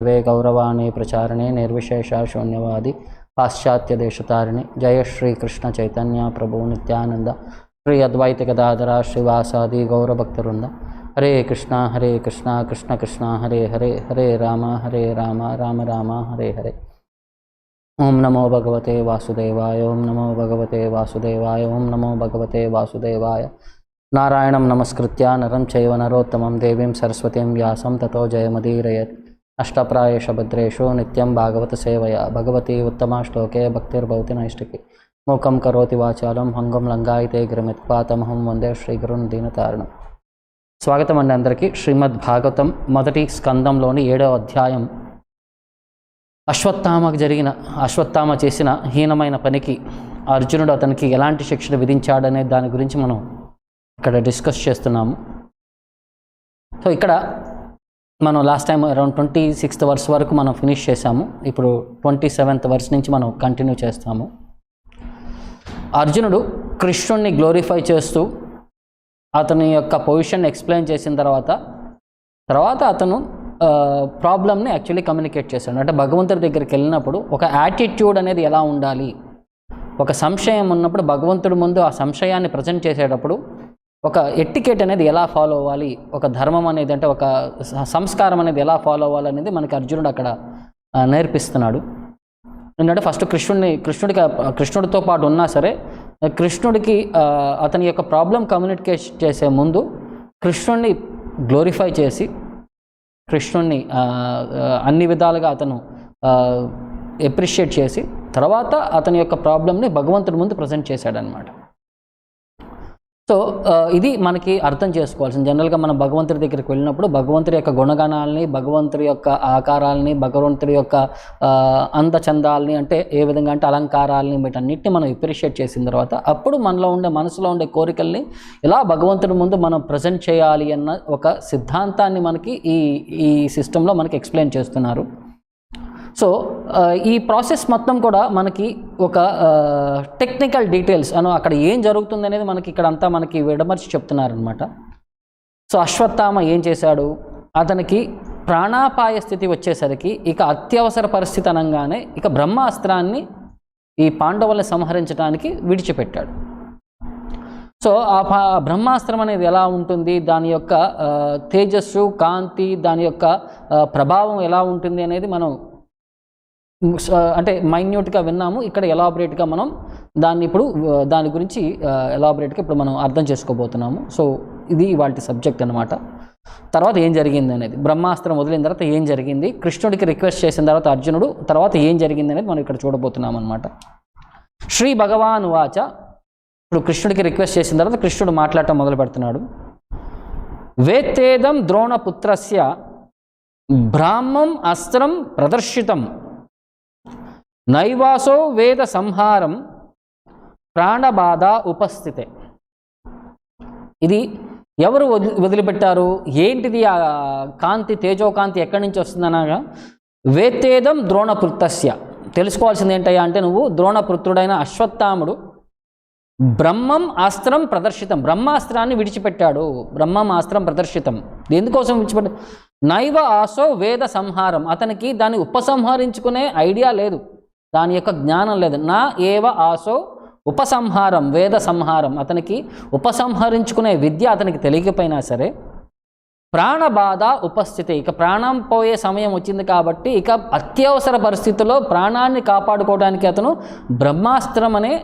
वे गौरवाणी प्रचारणे निर्विशेष शून्यवादी पाश्चात्य देशतारिणे जय श्री कृष्ण चैतन्य प्रभु नित्यानंद श्री अद्वैत गदाधर श्रीवासादि गौरभक्तवृंद हरे कृष्णा कृष्ण कृष्ण हरे हरे हरे राम राम राम हरे हरे। ओम नमो भगवते वासुदेवाय ओम नमो भगवते वासुदेवाय ओम नमो भगवते वासुदेवाय। नारायणं नमस्कृत्य नरं चैव नरोत्तमं देवीं सरस्वतीं व्यासं ततो जयमुदीरयेत्। अष्टप्रायेषु भद्रेषु नित्यं भागवत सेवया भगवती उत्तमा श्लोके भक्तिर्भवति नैष्टिकी। मूकं करोति वाचालं हंगं लंगायते गिरिमित्वा तमहं वंदे श्रीगुरुं दीनतारिणं। स्वागतम अंడి అందరికీ। శ్రీమద్ భాగవతం మొదటి స్కందంలోని 7వ అధ్యాయం అశ్వత్థామ చేసిన హీనమైన పనికి అర్జునుడు అతనికి ఎలాంటి శిక్షణ విధించాడనే దాని గురించి మనం ఇక్కడ డిస్కస్ చేస్తున్నాము. సో ఇక్కడ మనం last time around 26th verse వరకు మనం ఫినిష్ చేసాము. ఇప్పుడు 27th వర్స్ నుంచి మనం కంటిన్యూ చేస్తాము. అర్జునుడు కృష్ణుడిని గ్లోరిఫై చేస్తూ అతని యొక్క పొజిషన్ ఎక్స్ప్లెయిన్ చేసిన తర్వాత అతను ప్రాబ్లమ్ని యాక్చువల్లీ కమ్యూనికేట్ చేశాడు. అంటే భగవంతుడి దగ్గరికి వెళ్ళినప్పుడు ఒక యాటిట్యూడ్ అనేది ఎలా ఉండాలి, ఒక సంశయం ఉన్నప్పుడు భగవంతుడి ముందు ఆ సంశయాన్ని ప్రజెంట్ చేసేటప్పుడు ఒక ఎటికెట్ అనేది ఎలా ఫాలో అవ్వాలి, ఒక ధర్మం అనేది అంటే ఒక సంస్కారం అనేది ఎలా ఫాలో అవ్వాలి అనేది మనకి అర్జునుడు అక్కడ నేర్పిస్తున్నాడు. ఎందుకంటే ఫస్ట్ కృష్ణుడితో పాటు ఉన్నా సరే కృష్ణుడికి అతని యొక్క ప్రాబ్లం కమ్యూనికేట్ చేసే ముందు కృష్ణుడిని గ్లోరిఫై చేసి కృష్ణుడిని అన్ని విధాలుగా అతను ఎప్రిషియేట్ చేసి తర్వాత అతని యొక్క ప్రాబ్లమ్ని భగవంతుడి ముందు ప్రజెంట్ చేశాడనమాట. సో ఇది మనకి అర్థం చేసుకోవాల్సింది. జనరల్గా మనం భగవంతుడి దగ్గరికి వెళ్ళినప్పుడు భగవంతుడి యొక్క గుణగణాలని, భగవంతుడి యొక్క ఆకారాలని, భగవంతుడి యొక్క అందచందాలని, అంటే ఏ విధంగా అంటే అలంకారాలని, వీటన్నిటిని మనం ఎప్రిషియేట్ చేసిన తర్వాత అప్పుడు మనసులో ఉండే కోరికల్ని ఎలా భగవంతుడి ముందు మనం ప్రజెంట్ చేయాలి అన్న ఒక సిద్ధాంతాన్ని మనకి ఈ సిస్టంలో మనకి ఎక్స్ప్లెయిన్ చేస్తున్నారు. సో ఈ ప్రాసెస్ మొత్తం కూడా మనకి ఒక టెక్నికల్ డీటెయిల్స్ అక్కడ ఏం జరుగుతుంది అనేది మనకి ఇక్కడ అంతా మనకి విడమర్చి చెప్తున్నారనమాట. సో అశ్వత్థామ ఏం చేశాడు, అతనికి ప్రాణాపాయ స్థితి వచ్చేసరికి ఇక అత్యవసర పరిస్థితి అనగానే ఇక బ్రహ్మాస్త్రాన్ని ఈ పాండవుల్ని సంహరించడానికి విడిచిపెట్టాడు. సో ఆ బ్రహ్మాస్త్రం అనేది ఎలా ఉంటుంది, దాని యొక్క తేజస్సు, కాంతి, దాని యొక్క ప్రభావం ఎలా ఉంటుంది అనేది మనం అంటే మైన్యూట్గా విన్నాము. ఇక్కడ ఎలాబరేట్గా మనం దాని గురించి ఎలాబరేట్గా ఇప్పుడు మనం అర్థం చేసుకోబోతున్నాము. సో ఇది ఇవాళ సబ్జెక్ట్ అనమాట. తర్వాత ఏం జరిగింది అనేది, బ్రహ్మాస్త్రం వదిలిన తర్వాత ఏం జరిగింది, కృష్ణుడికి రిక్వెస్ట్ చేసిన తర్వాత అర్జునుడు తర్వాత ఏం జరిగింది అనేది మనం ఇక్కడ చూడబోతున్నాం అనమాట. శ్రీ భగవాన్ వాచ. ఇప్పుడు కృష్ణుడికి రిక్వెస్ట్ చేసిన తర్వాత కృష్ణుడు మాట్లాడటం మొదలు పెడుతున్నాడు. వేత్తేదం ద్రోణపుత్రస్య బ్రాహ్మం అస్త్రం ప్రదర్శితం నైవాసో వేద సంహారం ప్రాణబాధ ఉపస్థితే. ఇది ఎవరు వదిలిపెట్టారు, ఏంటిది ఆ కాంతి, తేజోకాంతి ఎక్కడి నుంచి వస్తుందనగా వేత్తేదం ద్రోణపుత్రస్య. తెలుసుకోవాల్సింది ఏంటయ్యా అంటే నువ్వు ద్రోణపుత్రుడైన అశ్వత్థాముడు బ్రహ్మం అస్త్రం ప్రదర్శితం, బ్రహ్మాస్త్రాన్ని విడిచిపెట్టాడు. బ్రహ్మం అస్త్రం ప్రదర్శితం ఎందుకోసం విడిచిపెట్టాడు, నైవ ఆసో వేద సంహారం, అతనికి దాన్ని ఉపసంహరించుకునే ఐడియా లేదు, దాని యొక్క జ్ఞానం లేదు. నా ఏవ ఆసో ఉపసంహారం వేద సంహారం, అతనికి ఉపసంహరించుకునే విద్య అతనికి తెలియకపోయినా సరే ప్రాణబాధ ఉపస్థితి, ఇక ప్రాణం పోయే సమయం వచ్చింది కాబట్టి ఇక అత్యవసర పరిస్థితుల్లో ప్రాణాన్ని కాపాడుకోవడానికి అతను బ్రహ్మాస్త్రం అనే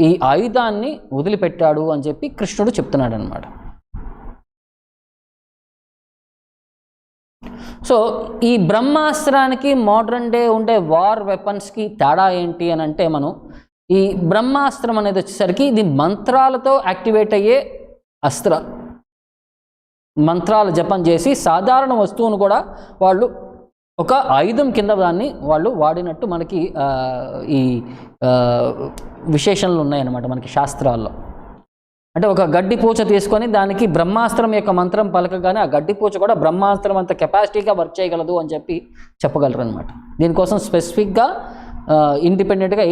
ఈ ఆయుధాన్ని వదిలిపెట్టాడు అని చెప్పి కృష్ణుడు చెప్తున్నాడు అనమాట. సో ఈ బ్రహ్మాస్త్రానికి మోడర్న్ డే ఉండే వార్ వెపన్స్కి తేడా ఏంటి అని అంటే, మనం ఈ బ్రహ్మాస్త్రం అనేది వచ్చేసరికి ఇది మంత్రాలతో యాక్టివేట్ అయ్యే అస్త్ర, మంత్రాల జపం చేసి సాధారణ వస్తువును కూడా వాళ్ళు ఒక ఆయుధం కింద దాన్ని వాళ్ళు వాడినట్టు మనకి ఈ విశేషణలు ఉన్నాయన్నమాట మనకి శాస్త్రాల్లో. అంటే ఒక గడ్డి పూచ తీసుకొని దానికి బ్రహ్మాస్త్రం యొక్క మంత్రం పలకగానే ఆ గడ్డి పూచ కూడా బ్రహ్మాస్త్రం అంత కెపాసిటీగా వర్క్ చేయగలదు అని చెప్పి చెప్పగలరు అనమాట. దీనికోసం స్పెసిఫిక్గా ఇండిపెండెంట్గా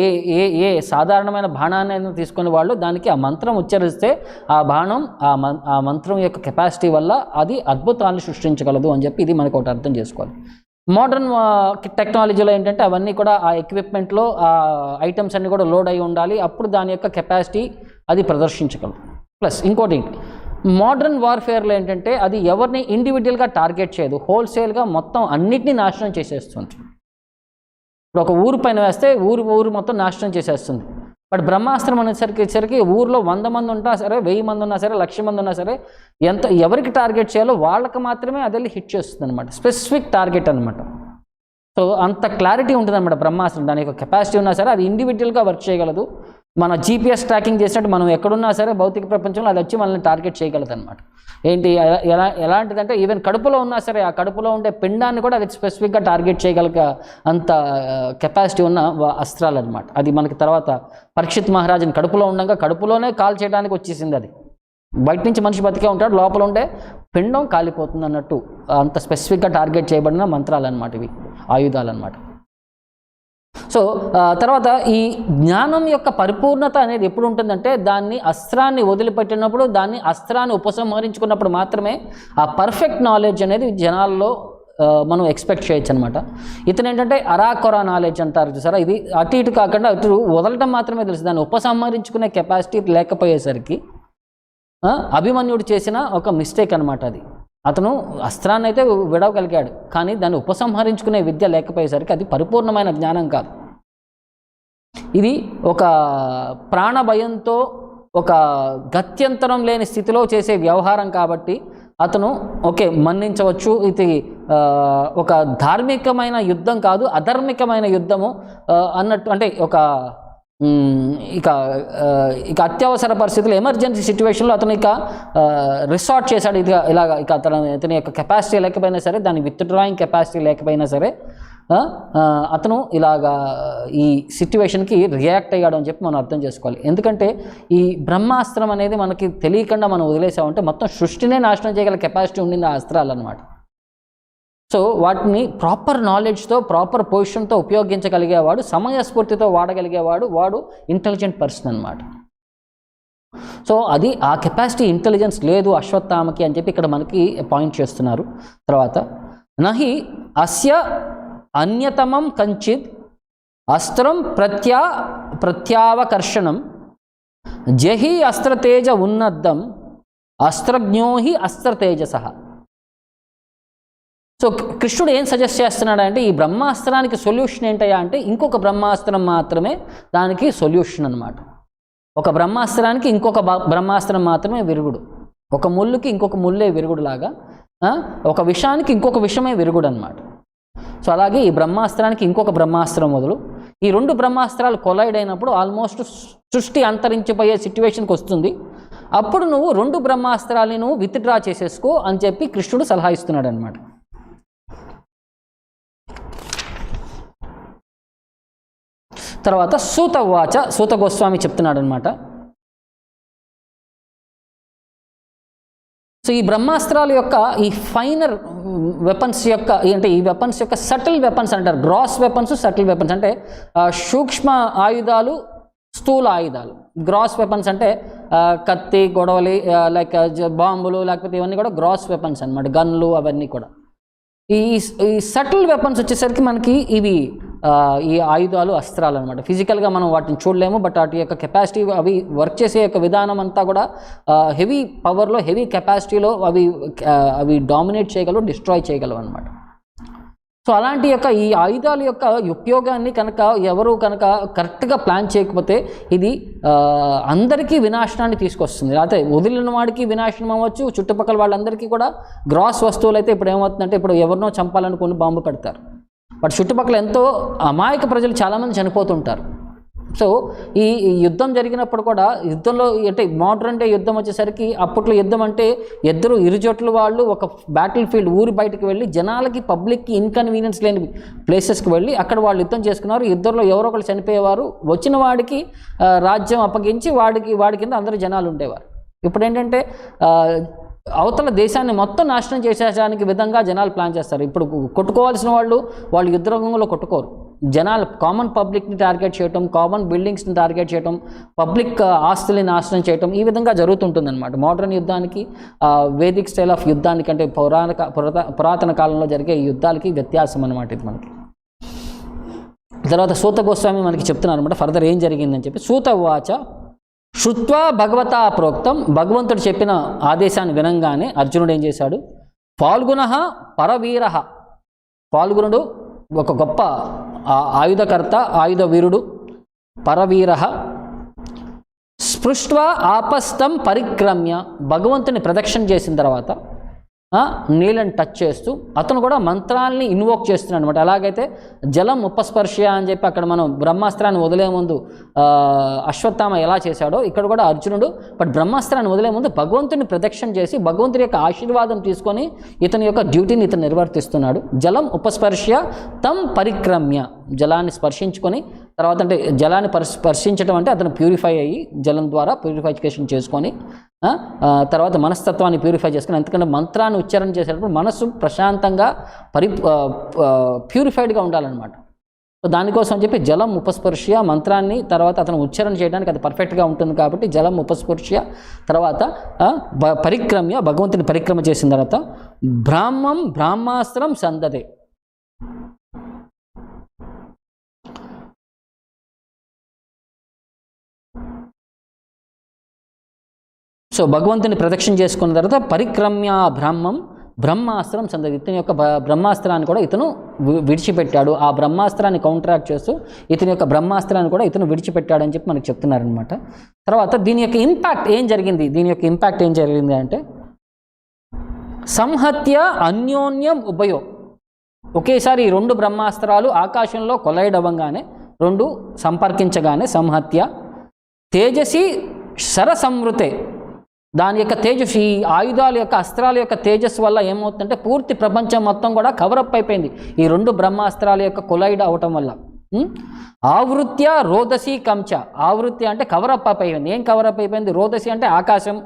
ఏ సాధారణమైన బాణాన్ని తీసుకునే వాళ్ళు దానికి ఆ మంత్రం ఉచ్చరిస్తే ఆ బాణం ఆ మంత్రం యొక్క కెపాసిటీ వల్ల అది అద్భుతాన్ని సృష్టించగలదు అని చెప్పి ఇది మనకు ఒకటి అర్థం చేసుకోవాలి. మోడర్న్ టెక్నాలజీలో ఏంటంటే అవన్నీ కూడా ఆ ఎక్విప్మెంట్లో ఆ ఐటమ్స్ అన్నీ కూడా లోడ్ అయి ఉండాలి, అప్పుడు దాని యొక్క కెపాసిటీ అది ప్రదర్శించగలదు. ప్లస్ ఇంకోటి మోడర్న్ వార్ఫేర్లో ఏంటంటే అది ఎవరిని ఇండివిజువల్గా టార్గెట్ చేయదు, హోల్సేల్గా మొత్తం అన్నిటినీ నాశనం చేసేస్తుంది. ఇప్పుడు ఒక ఊరు పైన వేస్తే ఊరు మొత్తం నాశనం చేసేస్తుంది. బట్ బ్రహ్మాస్త్రం అనేసరికి ఊర్లో 100 మంది ఉన్నా సరే, 1000 మంది ఉన్నా సరే, 1,00,000 మంది ఉన్నా సరే, ఎవరికి టార్గెట్ చేయాలో వాళ్ళకి మాత్రమే అది హిట్ చేస్తుంది అనమాట. స్పెసిఫిక్ టార్గెట్ అనమాట. సో అంత క్లారిటీ ఉంటుంది అనమాట బ్రహ్మాస్త్రం. దాని యొక్క కెపాసిటీ ఉన్నా సరే అది ఇండివిజువల్గా వర్క్ చేయగలదు. మన GPS ట్రాకింగ్ చేసినట్టు మనం ఎక్కడున్నా సరే భౌతిక ప్రపంచంలో అది వచ్చి మనల్ని టార్గెట్ చేయగలదు అనమాట. ఏంటి ఎలాంటిదంటే ఈవెన్ కడుపులో ఉన్నా సరే ఆ కడుపులో ఉండే పిండాన్ని కూడా అది స్పెసిఫిక్గా టార్గెట్ చేయగల అంత కెపాసిటీ ఉన్న అస్త్రాలు అనమాట. అది మనకి తర్వాత పరీక్షిత్ మహారాజుని కడుపులో ఉండగా కడుపులోనే కాల్ చేయడానికి వచ్చేసింది. అది బయట నుంచి మనిషి బతికే ఉంటాడు, లోపల ఉండే పిండం కాలిపోతుంది అన్నట్టు అంత స్పెసిఫిక్గా టార్గెట్ చేయబడిన మంత్రాలు అనమాట, ఇవి ఆయుధాలు అనమాట. సో తర్వాత ఈ జ్ఞానం యొక్క పరిపూర్ణత అనేది ఎప్పుడు ఉంటుందంటే దాన్ని అస్త్రాన్ని వదిలిపెట్టినప్పుడు, దాన్ని అస్త్రాన్ని ఉపసంహరించుకున్నప్పుడు మాత్రమే ఆ పర్ఫెక్ట్ నాలెడ్జ్ అనేది జనాల్లో మనం ఎక్స్పెక్ట్ చేయొచ్చు అనమాట. ఇతను ఏంటంటే అరాకొరా నాలెడ్జ్ అంటారు చూసారా, ఇది అటు ఇటు కాకుండా అటు వదలటం మాత్రమే తెలుసు, దాన్ని ఉపసంహరించుకునే కెపాసిటీ లేకపోయేసరికి అభిమన్యుడు చేసిన ఒక మిస్టేక్ అనమాట అది. అతను అస్త్రాన్ని అయితే విడవగలిగాడు, కానీ దాన్ని ఉపసంహరించుకునే విద్య లేకపోయేసరికి అది పరిపూర్ణమైన జ్ఞానం కాదు. ఇది ఒక ప్రాణభయంతో ఒక గత్యంతరం లేని స్థితిలో చేసే వ్యవహారం కాబట్టి అతను ఓకే మన్నించవచ్చు. ఇది ఒక ధార్మికమైన యుద్ధం కాదు, అధర్మికమైన యుద్ధము అన్నట్టు. అంటే ఒక ఇక అత్యవసర పరిస్థితులు, ఎమర్జెన్సీ సిచ్యువేషన్లో అతను రిసార్ట్ చేశాడు. ఇక అతని యొక్క కెపాసిటీ లేకపోయినా సరే, దాని విత్డ్రాయింగ్ కెపాసిటీ లేకపోయినా సరే అతను ఈ సిచ్యువేషన్కి రియాక్ట్ అయ్యాడు అని చెప్పి మనం అర్థం చేసుకోవాలి. ఎందుకంటే ఈ బ్రహ్మాస్త్రం అనేది మనకి తెలియకుండా మనం వదిలేసామంటే మొత్తం సృష్టినే నాశనం చేయగల కెపాసిటీ ఉండింది ఆ అస్త్రాలు అనమాట. సో వాటిని ప్రాపర్ నాలెడ్జ్తో, ప్రాపర్ పొజిషన్తో ఉపయోగించగలిగేవాడు, సమయస్ఫూర్తితో వాడగలిగేవాడు, వాడు ఇంటెలిజెంట్ పర్సన్ అనమాట. సో అది ఆ కెపాసిటీ, ఇంటెలిజెన్స్ లేదు అశ్వత్థామకి అని చెప్పి ఇక్కడ మనకి పాయింట్ చేస్తున్నారు. తర్వాత నహి అస్య అన్యతమం కంచిత్ అస్త్రం ప్రత్యావకర్షణం జహి అస్త్రతేజ ఉన్నద్దం అస్త్రజ్ఞోహి అస్త్రతేజస. సో కృష్ణుడు ఏం సజెస్ట్ చేస్తున్నాడంటే ఈ బ్రహ్మాస్త్రానికి సొల్యూషన్ ఏంటయ్యా అంటే ఇంకొక బ్రహ్మాస్త్రం మాత్రమే దానికి సొల్యూషన్ అనమాట. ఒక బ్రహ్మాస్త్రానికి ఇంకొక బ్రహ్మాస్త్రం మాత్రమే విరుగుడు, ఒక ముళ్ళుకి ఇంకొక ముళ్ళే విరుగుడులాగా, ఒక విషానికి ఇంకొక విషమే విరుగుడు అనమాట. సో అలాగే ఈ బ్రహ్మాస్త్రానికి ఇంకొక బ్రహ్మాస్త్రం మొదలు, ఈ 2 బ్రహ్మాస్త్రాలు కొలైడ్ అయినప్పుడు ఆల్మోస్ట్ సృష్టి అంతరించిపోయే సిచ్యువేషన్కి వస్తుంది. అప్పుడు నువ్వు 2 బ్రహ్మాస్త్రాలని నువ్వు విత్డ్రా చేసేసుకో అని చెప్పి కృష్ణుడు సలహా ఇస్తున్నాడు అనమాట. తర్వాత సూత గోస్వామి చెప్తున్నాడు అనమాట. సో ఈ బ్రహ్మాస్త్రాల యొక్క ఈ ఫైనర్ వెపన్స్ యొక్క అంటే ఈ వెపన్స్ యొక్క సటిల్ వెపన్స్ అంటారు. గ్రాస్ వెపన్స్, సటిల్ వెపన్స్ అంటే సూక్ష్మ ఆయుధాలు, స్థూల ఆయుధాలు. గ్రాస్ వెపన్స్ అంటే కత్తి, గొడవలి, లైక్ బాంబులు, లేకపోతే ఇవన్నీ కూడా గ్రాస్ వెపన్స్ అనమాట, గన్లు అవన్నీ కూడా. ఈ సటిల్ వెపన్స్ వచ్చేసరికి మనకి ఇవి ఈ ఆయుధాలు, అస్త్రాలు అనమాట. ఫిజికల్గా మనం వాటిని చూడలేము, బట్ వాటి యొక్క కెపాసిటీ, అవి వర్క్ చేసే యొక్క విధానం అంతా కూడా హెవీ పవర్లో, హెవీ కెపాసిటీలో అవి డామినేట్ చేయగలవు, డిస్ట్రాయ్ చేయగలవు అనమాట. సో అలాంటి యొక్క ఈ ఆయుధాల యొక్క ఉపయోగాన్ని ఎవరు కరెక్ట్గా ప్లాన్ చేయకపోతే ఇది అందరికీ వినాశనాన్ని తీసుకొస్తుంది. అయితే వదిలిన వాడికి వినాశనం అవ్వచ్చు, చుట్టుపక్కల వాళ్ళందరికీ కూడా. గ్రాస్ వస్తువులు అయితే ఇప్పుడు ఏమవుతుందంటే, ఇప్పుడు ఎవరినో చంపాలనుకుని బాంబు పెడతారు, బట్ చుట్టుపక్కల ఎంతో అమాయక ప్రజలు చాలామంది చనిపోతుంటారు. సో ఈ యుద్ధం జరిగినప్పుడు కూడా, యుద్ధంలో అంటే మోడర్న్ డే యుద్ధం వచ్చేసరికి, అప్పట్లో యుద్ధం అంటే ఇరు జట్ల వాళ్ళు ఒక బ్యాటిల్ ఫీల్డ్ ఊరి బయటకు వెళ్ళి జనాలకి, పబ్లిక్కి ఇన్కన్వీనియన్స్ లేని ప్లేసెస్కి వెళ్ళి అక్కడ వాళ్ళు యుద్ధం చేసుకున్నారు. యుద్ధంలో ఎవరో ఒకరు చనిపోయేవారు, వచ్చిన వాడికి రాజ్యం అప్పగించి వాడి కింద అందరూ జనాలు ఉండేవారు. ఇప్పుడు ఏంటంటే అవతల దేశాన్ని మొత్తం నాశనం చేసేయడానికి విధంగా జనాలు ప్లాన్ చేస్తారు. ఇప్పుడు కొట్టుకోవాల్సిన వాళ్ళు యుద్ధ రంగంలో కొట్టుకోరు, జనాలు కామన్ పబ్లిక్ని టార్గెట్ చేయటం, కామన్ బిల్డింగ్స్ని టార్గెట్ చేయటం, పబ్లిక్ ఆస్తుల్ని నాశనం చేయటం, ఈ విధంగా జరుగుతుంటుందన్నమాట. మోడర్న్ యుద్ధానికి వేదిక్ స్టైల్ ఆఫ్ యుద్ధానికి అంటే పురాతన కాలంలో జరిగే యుద్ధాలకి వ్యత్యాసం అన్నమాట ఇది మనకి. తర్వాత సూత గోస్వామి మనకి చెప్తున్నారు అనమాట ఫర్దర్ ఏం జరిగిందని చెప్పి. సూత ఉవాచ శృత్వా భగవతా ప్రోక్తం, భగవంతుడు చెప్పిన ఆదేశాన్ని వినంగానే అర్జునుడు ఏం చేశాడు, ఫాల్గుణ పరవీర, ఫాల్గునుడు ఒక గొప్ప ఆయుధకర్త, ఆయుధ వీరుడు, పరవీర, స్పృష్ట్వా ఆపస్తం పరిక్రమ్య, భగవంతుని ప్రదక్షిణ చేసిన తర్వాత నీళ్ళని టచ్ చేస్తూ అతను కూడా మంత్రాల్ని ఇన్వోక్ చేస్తున్నాడు అనమాట. ఎలాగైతే జలం ఉపస్పర్శ అని చెప్పి అక్కడ మనం బ్రహ్మాస్త్రాన్ని వదిలే ముందు అశ్వత్థామ ఎలా చేశాడో ఇక్కడ కూడా అర్జునుడు బట్ బ్రహ్మాస్త్రాన్ని వదిలే ముందు భగవంతుని ప్రదక్షిణ చేసి భగవంతుని యొక్క ఆశీర్వాదం తీసుకొని ఇతని యొక్క డ్యూటీని ఇతను నిర్వర్తిస్తున్నాడు. జలం ఉపస్పర్శ తం పరిక్రమ్య, జలాన్ని స్పర్శించుకొని తర్వాత అంటే జలాన్ని స్పర్శించడం అంటే అతను ప్యూరిఫై అయ్యి జలం ద్వారా ప్యూరిఫికేషన్ చేసుకొని తర్వాత మనస్తత్వాన్ని ప్యూరిఫై చేసుకొని, ఎందుకంటే మంత్రాన్ని ఉచ్చారణ చేసేటప్పుడు మనసు ప్రశాంతంగా ప్యూరిఫైడ్గా ఉండాలన్నమాట. సో దానికోసం అని చెప్పి జలం ఉపస్పర్శ మంత్రాన్ని తర్వాత అతను ఉచ్చారణ చేయడానికి అది పర్ఫెక్ట్గా ఉంటుంది కాబట్టి జలం ఉపస్పర్శ తర్వాత పరిక్రమ్య, భగవంతుని పరిక్రమ చేసిన తర్వాత బ్రహ్మాస్త్రం సందదే, సో భగవంతుని ప్రదక్షిణ చేసుకున్న తర్వాత పరిక్రమ్య బ్రహ్మాస్త్రం సందది, ఇతని యొక్క బ్రహ్మాస్త్రాన్ని కూడా ఇతను విడిచిపెట్టాడు. ఆ బ్రహ్మాస్త్రాన్ని కౌంటరాక్ట్ చేస్తూ ఇతని యొక్క బ్రహ్మాస్త్రాన్ని కూడా ఇతను విడిచిపెట్టాడు అని చెప్పి మనకు చెప్తున్నారనమాట. తర్వాత దీని యొక్క ఇంపాక్ట్ ఏం జరిగింది అంటే సంహత్య అన్యోన్యం ఉభయో, ఒకేసారి ఈ రెండు బ్రహ్మాస్త్రాలు ఆకాశంలో కొలైడ్ అవ్వగానే, రెండు సంపర్కించగానే సంహత్య తేజసి శరసంవృతే, దాని యొక్క తేజస్సు ఈ ఆయుధాల యొక్క అస్త్రాల యొక్క తేజస్సు వల్ల ఏమవుతుందంటే పూర్తి ప్రపంచం మొత్తం కూడా కవరప్ అయిపోయింది ఈ రెండు బ్రహ్మాస్త్రాల యొక్క కొలైడ్ అవటం వల్ల. ఆవృత్య రోదసి కంచ, ఆవృత్య అంటే కవరప్ అయిపోయింది. ఏం కవరప్ అయిపోయింది? రోదసి అంటే ఆకాశం,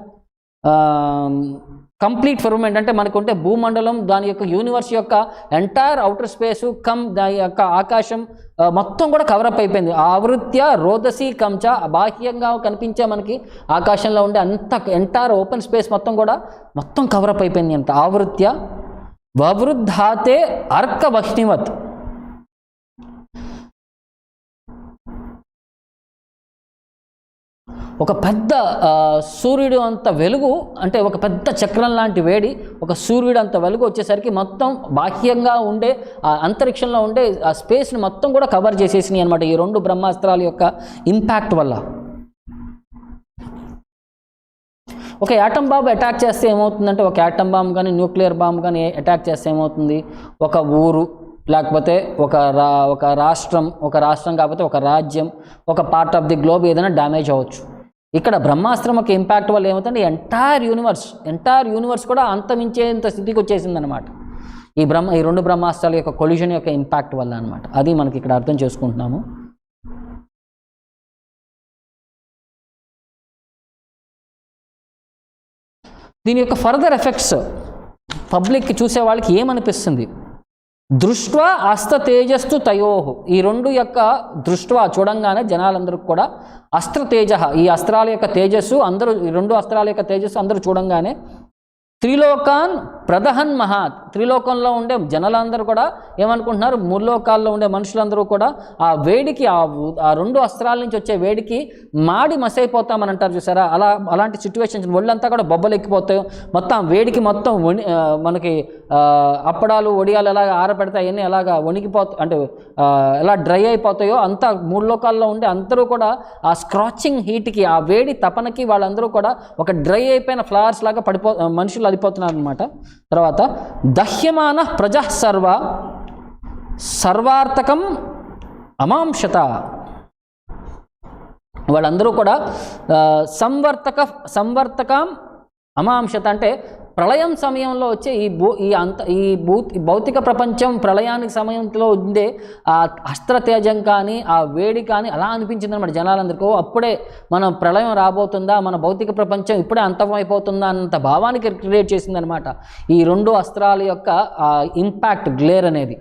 కంప్లీట్ ఫిర్మెంట్ అంటే మనకుంటే భూమండలం, దాని యొక్క యూనివర్స్ యొక్క ఎంటైర్ అవుటర్ స్పేసు దాని యొక్క ఆకాశం మొత్తం కూడా కవరప్ అయిపోయింది. ఆవృత్య రోదసి కంచ, బాహ్యంగా కనిపించే మనకి ఆకాశంలో ఉండే అంత ఎంటైర్ ఓపెన్ స్పేస్ మొత్తం కవరప్ అయిపోయింది అంత. ఆవృత్య వవృద్ధాతే అర్క వహ్నివత్, ఒక పెద్ద సూర్యుడు అంత వెలుగు అంటే ఒక పెద్ద చక్రం లాంటి వేడి, ఒక సూర్యుడు అంత వెలుగు వచ్చేసరికి మొత్తం బాహ్యంగా ఉండే అంతరిక్షంలో ఉండే ఆ స్పేస్ని మొత్తం కూడా కవర్ చేసేసినాయి అనమాట ఈ రెండు బ్రహ్మాస్త్రాల యొక్క ఇంపాక్ట్ వల్ల. ఒక యాటమ్ బాంబ్ అటాక్ చేస్తే ఏమవుతుందంటే, ఒక యాటమ్ బాంబ్ కానీ న్యూక్లియర్ బాంబ్ కానీ అటాక్ చేస్తే ఏమవుతుంది, ఒక ఊరు లేకపోతే ఒక రాష్ట్రం కాకపోతే ఒక రాజ్యం, ఒక పార్ట్ ఆఫ్ ది గ్లోబ్ ఏదైనా డ్యామేజ్ అవ్వచ్చు. ఇక్కడ బ్రహ్మాస్త్రం యొక్క ఇంపాక్ట్ వల్ల ఏమవుతుంది, ఎంటైర్ యూనివర్స్ కూడా అంతమించేంత స్థితికి వచ్చేసిందనమాట ఈ రెండు బ్రహ్మాస్త్రాల యొక్క కొలిజన్ యొక్క ఇంపాక్ట్ వల్ల అనమాట. అది మనకి ఇక్కడ అర్థం చేసుకుంటున్నాము. దీని యొక్క ఫర్దర్ ఎఫెక్ట్స్ పబ్లిక్కి చూసే వాళ్ళకి ఏమనిపిస్తుంది, దృష్ట్వా అస్త్ర తేజస్సు తయోహు, ఈ రెండు యొక్క దృష్ట్వా చూడంగానే జనాలందరికీ కూడా అస్త్ర తేజ, ఈ అస్త్రాల యొక్క తేజస్సు అందరూ, ఈ రెండు అస్త్రాల యొక్క తేజస్సు అందరూ చూడంగానే త్రిలోకాన్ ప్రదహన్ మహాత్, త్రిలోకంలో ఉండే జనాలందరూ కూడా ఏమనుకుంటున్నారు, ముల్లోకాల్లో ఉండే మనుషులందరూ కూడా ఆ వేడికి ఆ రెండు అస్త్రాల నుంచి వచ్చే వేడికి మాడి మసైపోతామని అంటారు చూసారా, అలాంటి సిచ్యువేషన్స్ ఒళ్ళంతా కూడా బొబ్బలు ఎక్కిపోతాయి, మొత్తం వేడికి మొత్తం మనకి అప్పడాలు వడియాలు ఎలాగ ఆరపెడతాయి అవన్నీ ఎలాగా వణికిపోతాయి అంటే ఎలా డ్రై అయిపోతాయో అంతా మూడు లోకాల్లో ఉండే అందరూ కూడా ఆ స్క్రాచింగ్ హీట్కి ఆ వేడి తపనకి వాళ్ళందరూ కూడా ఒక డ్రై అయిపోయిన ఫ్లవర్స్ లాగా మనుషులు అదిపోతున్నారు అనమాట. తర్వాత దహ్యమాన ప్రజ సర్వార్థకం అమాంశత, వాళ్ళందరూ కూడా సంవర్తకం అమాంశత అంటే ప్రళయం సమయంలో వచ్చే ఈ భౌతిక ప్రపంచం ప్రళయానికి సమయంలో ఉండే ఆ అస్త్రతేజం కానీ ఆ వేడి కానీ అలా అనిపించింది అనమాట జనాలందరికీ. అప్పుడే మనం ప్రళయం రాబోతుందా, మన భౌతిక ప్రపంచం ఇప్పుడే అంతమైపోతుందా అన్నంత భావానికి క్రియేట్ చేసిందనమాట ఈ రెండు అస్త్రాల యొక్క ఇంపాక్ట్ గ్లేర్ అనేది.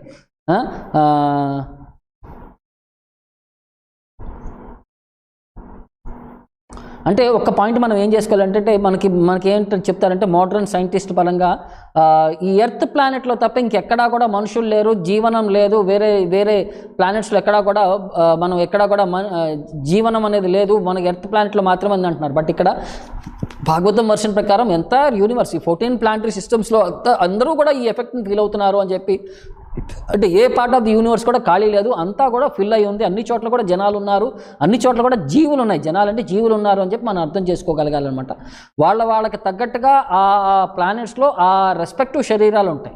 అంటే ఒక పాయింట్ మనం ఏం చేసుకోవాలంటే మనకి ఏంటో చెప్తారంటే మోడర్న్ సైంటిస్ట్ పరంగా ఈ ఎర్త్ ప్లానెట్లో తప్ప ఇంకెక్కడా కూడా మనుషులు లేరు, జీవనం లేదు, వేరే ప్లానెట్స్లో ఎక్కడా కూడా మనం ఎక్కడా కూడా జీవనం అనేది లేదు, మనకి ఎర్త్ ప్లానెట్లో మాత్రమే ఉంది అంటున్నారు. బట్ ఇక్కడ భాగవతం వర్షన్ ప్రకారం ఎంటైర్ యూనివర్స్ ఈ 14 ప్లానటరీ సిస్టమ్స్లో అందరూ కూడా ఈ ఎఫెక్ట్ని ఫీల్ అవుతున్నారు అని చెప్పి, అంటే ఏ పార్ట్ ఆఫ్ ది యూనివర్స్ కూడా ఖాళీ లేదు, అంతా కూడా ఫిల్ అయి ఉంది, అన్ని చోట్ల కూడా జనాలు ఉన్నారు, అన్ని చోట్ల కూడా జీవులు ఉన్నాయి, జనాలు అంటే జీవులు ఉన్నారు అని చెప్పి మనం అర్థం చేసుకోగలగాలన్నమాట. వాళ్ళకి తగ్గట్టుగా ఆ ప్లానెట్స్లో ఆ రెస్పెక్టివ్ శరీరాలు ఉంటాయి.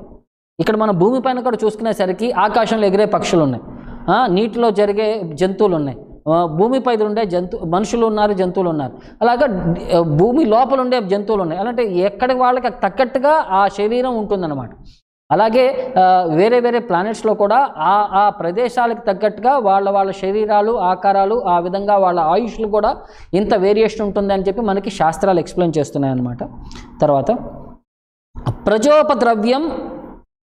ఇక్కడ మన భూమి పైన కూడా చూసుకునేసరికి ఆకాశంలో ఎగిరే పక్షులు ఉన్నాయి, నీటిలో జరిగే జంతువులు ఉన్నాయి, భూమిపై ఉండే మనుషులు ఉన్నారు, జంతువులు ఉన్నారు, అలాగే భూమి లోపల ఉండే జంతువులు ఉన్నాయి. అలాంటి ఎక్కడికి వాళ్ళకి తగ్గట్టుగా ఆ శరీరం ఉంటుందన్నమాట. అలాగే వేరే ప్లానెట్స్లో కూడా ఆ ప్రదేశాలకు తగ్గట్టుగా వాళ్ళ శరీరాలు, ఆకారాలు, ఆ విధంగా వాళ్ళ ఆయుష్లు కూడా ఇంత వేరియేషన్ ఉంటుంది అని చెప్పి మనకి శాస్త్రాలు ఎక్స్ప్లెయిన్ చేస్తున్నాయి అన్నమాట. తర్వాత ప్రజోపద్రవ్యం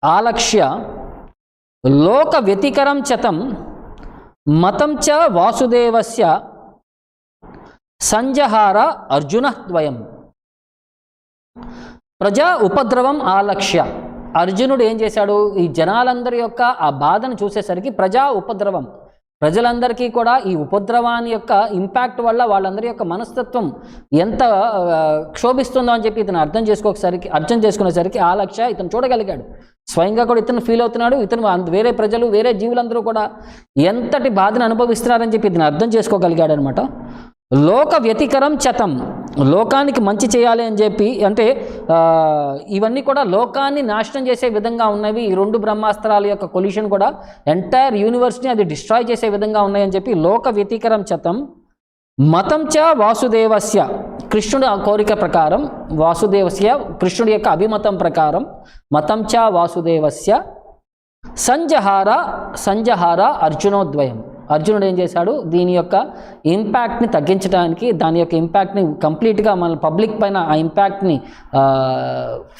ఆలక్ష్య లోక వ్యతికరం చతం మతం చ వాసుదేవస్య సంజహార అర్జునద్వయం. ప్రజా ఉపద్రవం ఆలక్ష్య, అర్జునుడు ఏం చేశాడు, ఈ జనాలందరి యొక్క ఆ బాధను చూసేసరికి ప్రజా ఉపద్రవం, ప్రజలందరికీ కూడా ఈ ఉపద్రవాన్ని యొక్క ఇంపాక్ట్ వల్ల వాళ్ళందరి యొక్క మనస్తత్వం ఎంత క్షోభిస్తుందో అని చెప్పి ఇతను అర్థం చేసుకునేసరికి ఆ లక్ష్య ఇతను చూడగలిగాడు. స్వయంగా కూడా ఇతను ఫీల్ అవుతున్నాడు, ఇతను వేరే ప్రజలు, వేరే జీవులందరూ కూడా ఎంతటి బాధను అనుభవిస్తున్నారని చెప్పి ఇతను అర్థం చేసుకోగలిగాడు అనమాట. లోక వ్యతికరం చతం, లోకానికి మంచి చేయాలి అని చెప్పి, అంటే ఇవన్నీ కూడా లోకాన్ని నాశనం చేసే విధంగా ఉన్నవి. ఈ 2 బ్రహ్మాస్త్రాల యొక్క కొలిషన్ కూడా ఎంటైర్ యూనివర్స్ని అది డిస్ట్రాయ్ చేసే విధంగా ఉన్నాయని చెప్పి లోక వ్యతికరం చతం మతం చ వాసుదేవస్య, కృష్ణుడి కోరిక ప్రకారం, వాసుదేవస్య కృష్ణుడి యొక్క అభిమతం ప్రకారం మతం చ వాసుదేవస్య సంజహార అర్జునోద్వయం. అర్జునుడు ఏం చేశాడు, దీని యొక్క ఇంపాక్ట్ని తగ్గించడానికి, దాని యొక్క ఇంపాక్ట్ని కంప్లీట్గా మన పబ్లిక్ పైన ఆ ఇంపాక్ట్ని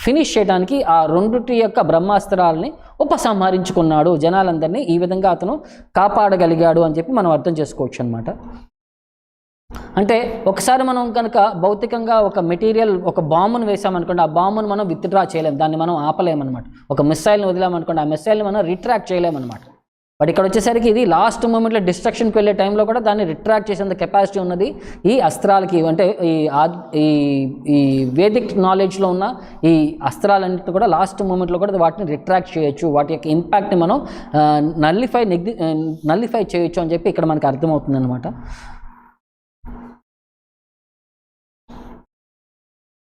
ఫినిష్ చేయడానికి ఆ 2 యొక్క బ్రహ్మాస్త్రాలని ఉపసంహరించుకున్నాడు. జనాలందరినీ ఈ విధంగా అతను కాపాడగలిగాడు అని చెప్పి మనం అర్థం చేసుకోవచ్చు అనమాట. అంటే ఒకసారి మనం కనుక భౌతికంగా ఒక మెటీరియల్, ఒక బాంబును వేసామనుకోండి, ఆ బాంబును మనం విత్డ్రా చేయలేము, దాన్ని మనం ఆపలేమన్నమాట. ఒక మిస్సైల్ని వదిలామనుకోండి, ఆ మిస్సైల్ని మనం రిట్రాక్ట్ చేయలేమన్నమాట. బట్ ఇక్కడ వచ్చేసరికి ఇది లాస్ట్ మూమెంట్లో డిస్ట్రక్షన్కి వెళ్ళే టైంలో కూడా దాన్ని రిట్రాక్ట్ చేసేంత కెపాసిటీ ఉన్నది ఈ అస్త్రాలకి. అంటే ఈ వేదిక్ నాలెడ్జ్లో ఉన్న ఈ అస్త్రాలన్నింటినీ కూడా లాస్ట్ మూమెంట్లో కూడా వాటిని రిట్రాక్ట్ చేయొచ్చు, వాటి యొక్క ఇంపాక్ట్ని మనం నల్లిఫై చేయొచ్చు అని చెప్పి ఇక్కడ మనకు అర్థమవుతుంది అనమాట.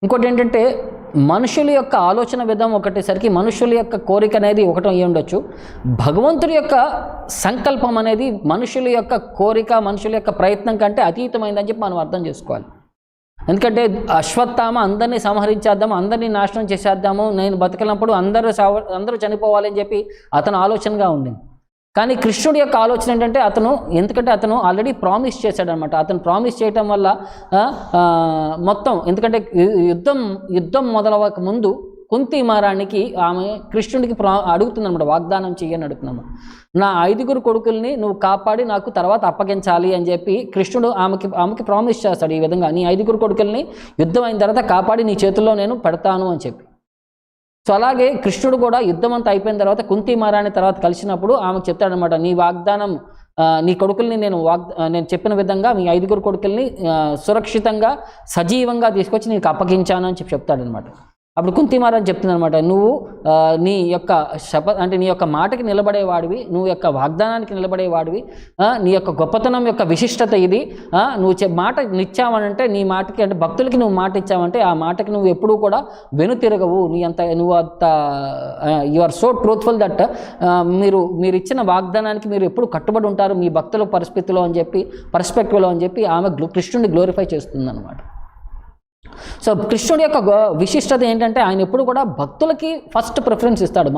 ఇంకోటి ఏంటంటే మనుషుల యొక్క ఆలోచన విధానం ఒకటేసరికి మనుషుల యొక్క కోరిక అనేది ఒకటి అయ్యి ఉండొచ్చు, భగవంతుడి యొక్క సంకల్పం అనేది మనుషుల యొక్క కోరిక, మనుషుల యొక్క ప్రయత్నం కంటే అతీతమైందని చెప్పి మనం అర్థం చేసుకోవాలి. ఎందుకంటే అశ్వత్థామ అందరినీ సంహరించేద్దాము, అందరినీ నాశనం చేసేద్దాము, నేను బతకనప్పుడు అందరూ చనిపోవాలి అని చెప్పి అతను ఆలోచనగా ఉండింది. కానీ కృష్ణుడి యొక్క ఆలోచన ఏంటంటే ఎందుకంటే అతను ఆల్రెడీ ప్రామిస్ చేశాడనమాట. అతను ప్రామిస్ చేయటం వల్ల మొత్తం, ఎందుకంటే యుద్ధం మొదలవక ముందు కుంతి మహారాణికి ఆమె కృష్ణుడికి అడుగుతుందన్నమాట, వాగ్దానం చెయ్యని అడుగుతున్నాము, నా 5 కొడుకుల్ని నువ్వు కాపాడి నాకు తర్వాత అప్పగించాలి అని చెప్పి కృష్ణుడు ఆమెకి ప్రామిస్ చేస్తాడు. ఈ విధంగా నీ 5 కొడుకుల్ని యుద్ధం అయిన తర్వాత కాపాడి నీ చేతుల్లో నేను పెడతాను అని చెప్పి. సో అలాగే కృష్ణుడు కూడా యుద్ధం అంతా అయిపోయిన తర్వాత కుంతి మహారాణి తర్వాత కలిసినప్పుడు ఆమెకు చెప్తాడనమాట, నీ వాగ్దానం, నీ కొడుకుల్ని నేను చెప్పిన విధంగా మీ 5 కొడుకుల్ని సురక్షితంగా సజీవంగా తీసుకొచ్చి నీకు అప్పగించాను అని చెప్తాడనమాట. అప్పుడు కుంతి మహారాణి చెప్తుందనమాట, నువ్వు నీ యొక్క నీ యొక్క మాటకి నిలబడేవాడివి, నువ్వు యొక్క వాగ్దానానికి నిలబడేవాడివి, నీ యొక్క గొప్పతనం యొక్క విశిష్టత ఇది. నువ్వు మాట ఇచ్చావనంటే, నీ మాటకి అంటే భక్తులకి నువ్వు మాట ఇచ్చావంటే ఆ మాటకి నువ్వు ఎప్పుడూ కూడా వెనుతిరగవు, you are so truthful that మీరు ఇచ్చిన వాగ్దానానికి మీరు ఎప్పుడు కట్టుబడి ఉంటారు మీ భక్తుల పర్స్పెక్టివ్లో అని చెప్పి ఆమె కృష్ణుడిని గ్లోరిఫై చేస్తుందన్నమాట. సో కృష్ణుడి యొక్క విశిష్టత ఏంటంటే ఆయన ఎప్పుడు కూడా భక్తులకి ఫస్ట్ ప్రిఫరెన్స్ ఇస్తాడు.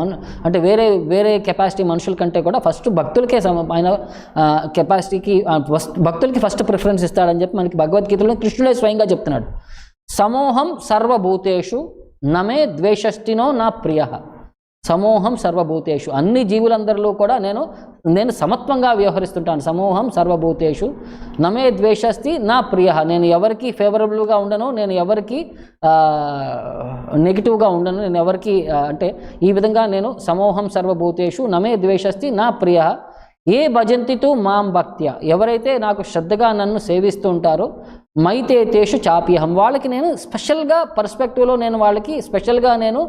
అంటే వేరే కెపాసిటీ మనుషుల కంటే కూడా ఫస్ట్ భక్తులకే ఆయన కెపాసిటీకి భక్తులకి ఫస్ట్ ప్రిఫరెన్స్ ఇస్తాడని చెప్పి మనకి భగవద్గీతలో కృష్ణుడే స్వయంగా చెప్తున్నాడు. సమోహం సర్వభూతేషు నమే ద్వేషష్టినో నా ప్రియ. సమూహం సర్వభూతేషు, అన్ని జీవులందరిలో కూడా నేను సమత్వంగా వ్యవహరిస్తుంటాను. సమూహం సర్వభూతేషు నమే ద్వేషస్తి నా ప్రియ, నేను ఎవరికి ఫేవరబుల్గా ఉండను, నేను ఎవరికి నెగిటివ్గా ఉండను, నేను ఎవరికి అంటే ఈ విధంగా నేను సమూహం సర్వభూతేషు నమే ద్వేషస్తి నా ప్రియ ఏ భజంతితో మాం భక్త్య, ఎవరైతే నాకు శ్రద్ధగా నన్ను సేవిస్తూ ఉంటారో మైతేతేషు చాప్యహం, వాళ్ళకి నేను స్పెషల్గా పర్స్పెక్టివ్లో నేను వాళ్ళకి స్పెషల్గా నేను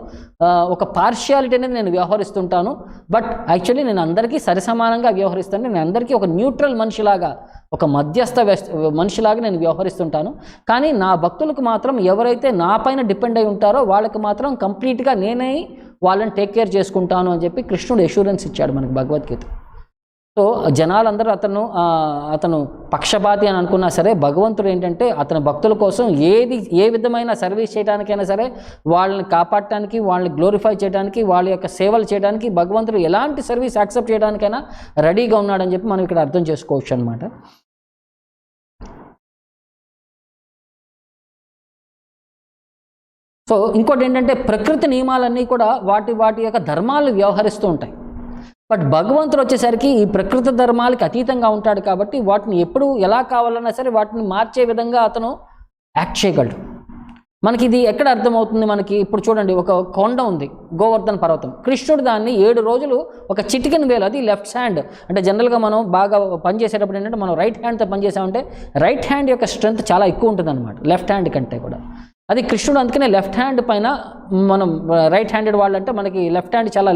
ఒక పార్షియాలిటీ అనేది నేను వ్యవహరిస్తుంటాను. బట్ యాక్చువల్లీ నేను అందరికీ సరిసమానంగా వ్యవహరిస్తాను. నేను అందరికీ ఒక న్యూట్రల్ మనిషిలాగా, ఒక మధ్యస్థ మనిషిలాగా నేను వ్యవహరిస్తుంటాను. కానీ నా భక్తులకు మాత్రం ఎవరైతే నా పైన డిపెండ్ అయి ఉంటారో వాళ్ళకి మాత్రం కంప్లీట్గా నేనే వాళ్ళని టేక్ కేర్ చేసుకుంటాను అని చెప్పి కృష్ణుడు అష్యూరెన్స్ ఇచ్చాడు మనకి భగవద్గీత. సో జనాలందరూ అతను పక్షపాతి అని అనుకున్నా సరే, భగవంతుడు ఏంటంటే అతని భక్తుల కోసం ఏ విధమైన సర్వీస్ చేయడానికైనా సరే, వాళ్ళని కాపాడటానికి, వాళ్ళని గ్లోరిఫై చేయడానికి, వాళ్ళ యొక్క సేవలు చేయడానికి భగవంతుడు ఎలాంటి సర్వీస్ యాక్సెప్ట్ చేయడానికైనా రెడీగా ఉన్నాడని చెప్పి మనం ఇక్కడ అర్థం చేసుకోవచ్చు అనమాట. సో ఇంకోటి ఏంటంటే ప్రకృతి నియమాలన్నీ కూడా వాటి యొక్క ధర్మాలు వ్యవహరిస్తూ ఉంటాయి. బట్ భగవంతుడు వచ్చేసరికి ఈ ప్రకృతి ధర్మాలకి అతీతంగా ఉంటాడు కాబట్టి వాటిని ఎప్పుడు ఎలా కావాలన్నా సరే వాటిని మార్చే విధంగా అతను యాక్ట్ చేయగలడు. మనకి ఇది ఎక్కడ అర్థమవుతుంది? మనకి ఇప్పుడు చూడండి, ఒక కొండ ఉంది, గోవర్ధన పర్వతం. కృష్ణుడు దాన్ని 7 రోజులు ఒక చిటికెన్ వేలు, అది లెఫ్ట్ హ్యాండ్, అంటే జనరల్గా మనం బాగా పనిచేసేటప్పుడు ఏంటంటే మనం రైట్ హ్యాండ్తో పనిచేసామంటే రైట్ హ్యాండ్ యొక్క స్ట్రెంత్ చాలా ఎక్కువ ఉంటుంది అనమాట లెఫ్ట్ హ్యాండ్ కంటే కూడా. అది కృష్ణుడు అందుకనే లెఫ్ట్ హ్యాండ్ పైన, మనం రైట్ హ్యాండెడ్ వాళ్ళంటే మనకి లెఫ్ట్ హ్యాండ్ చాలా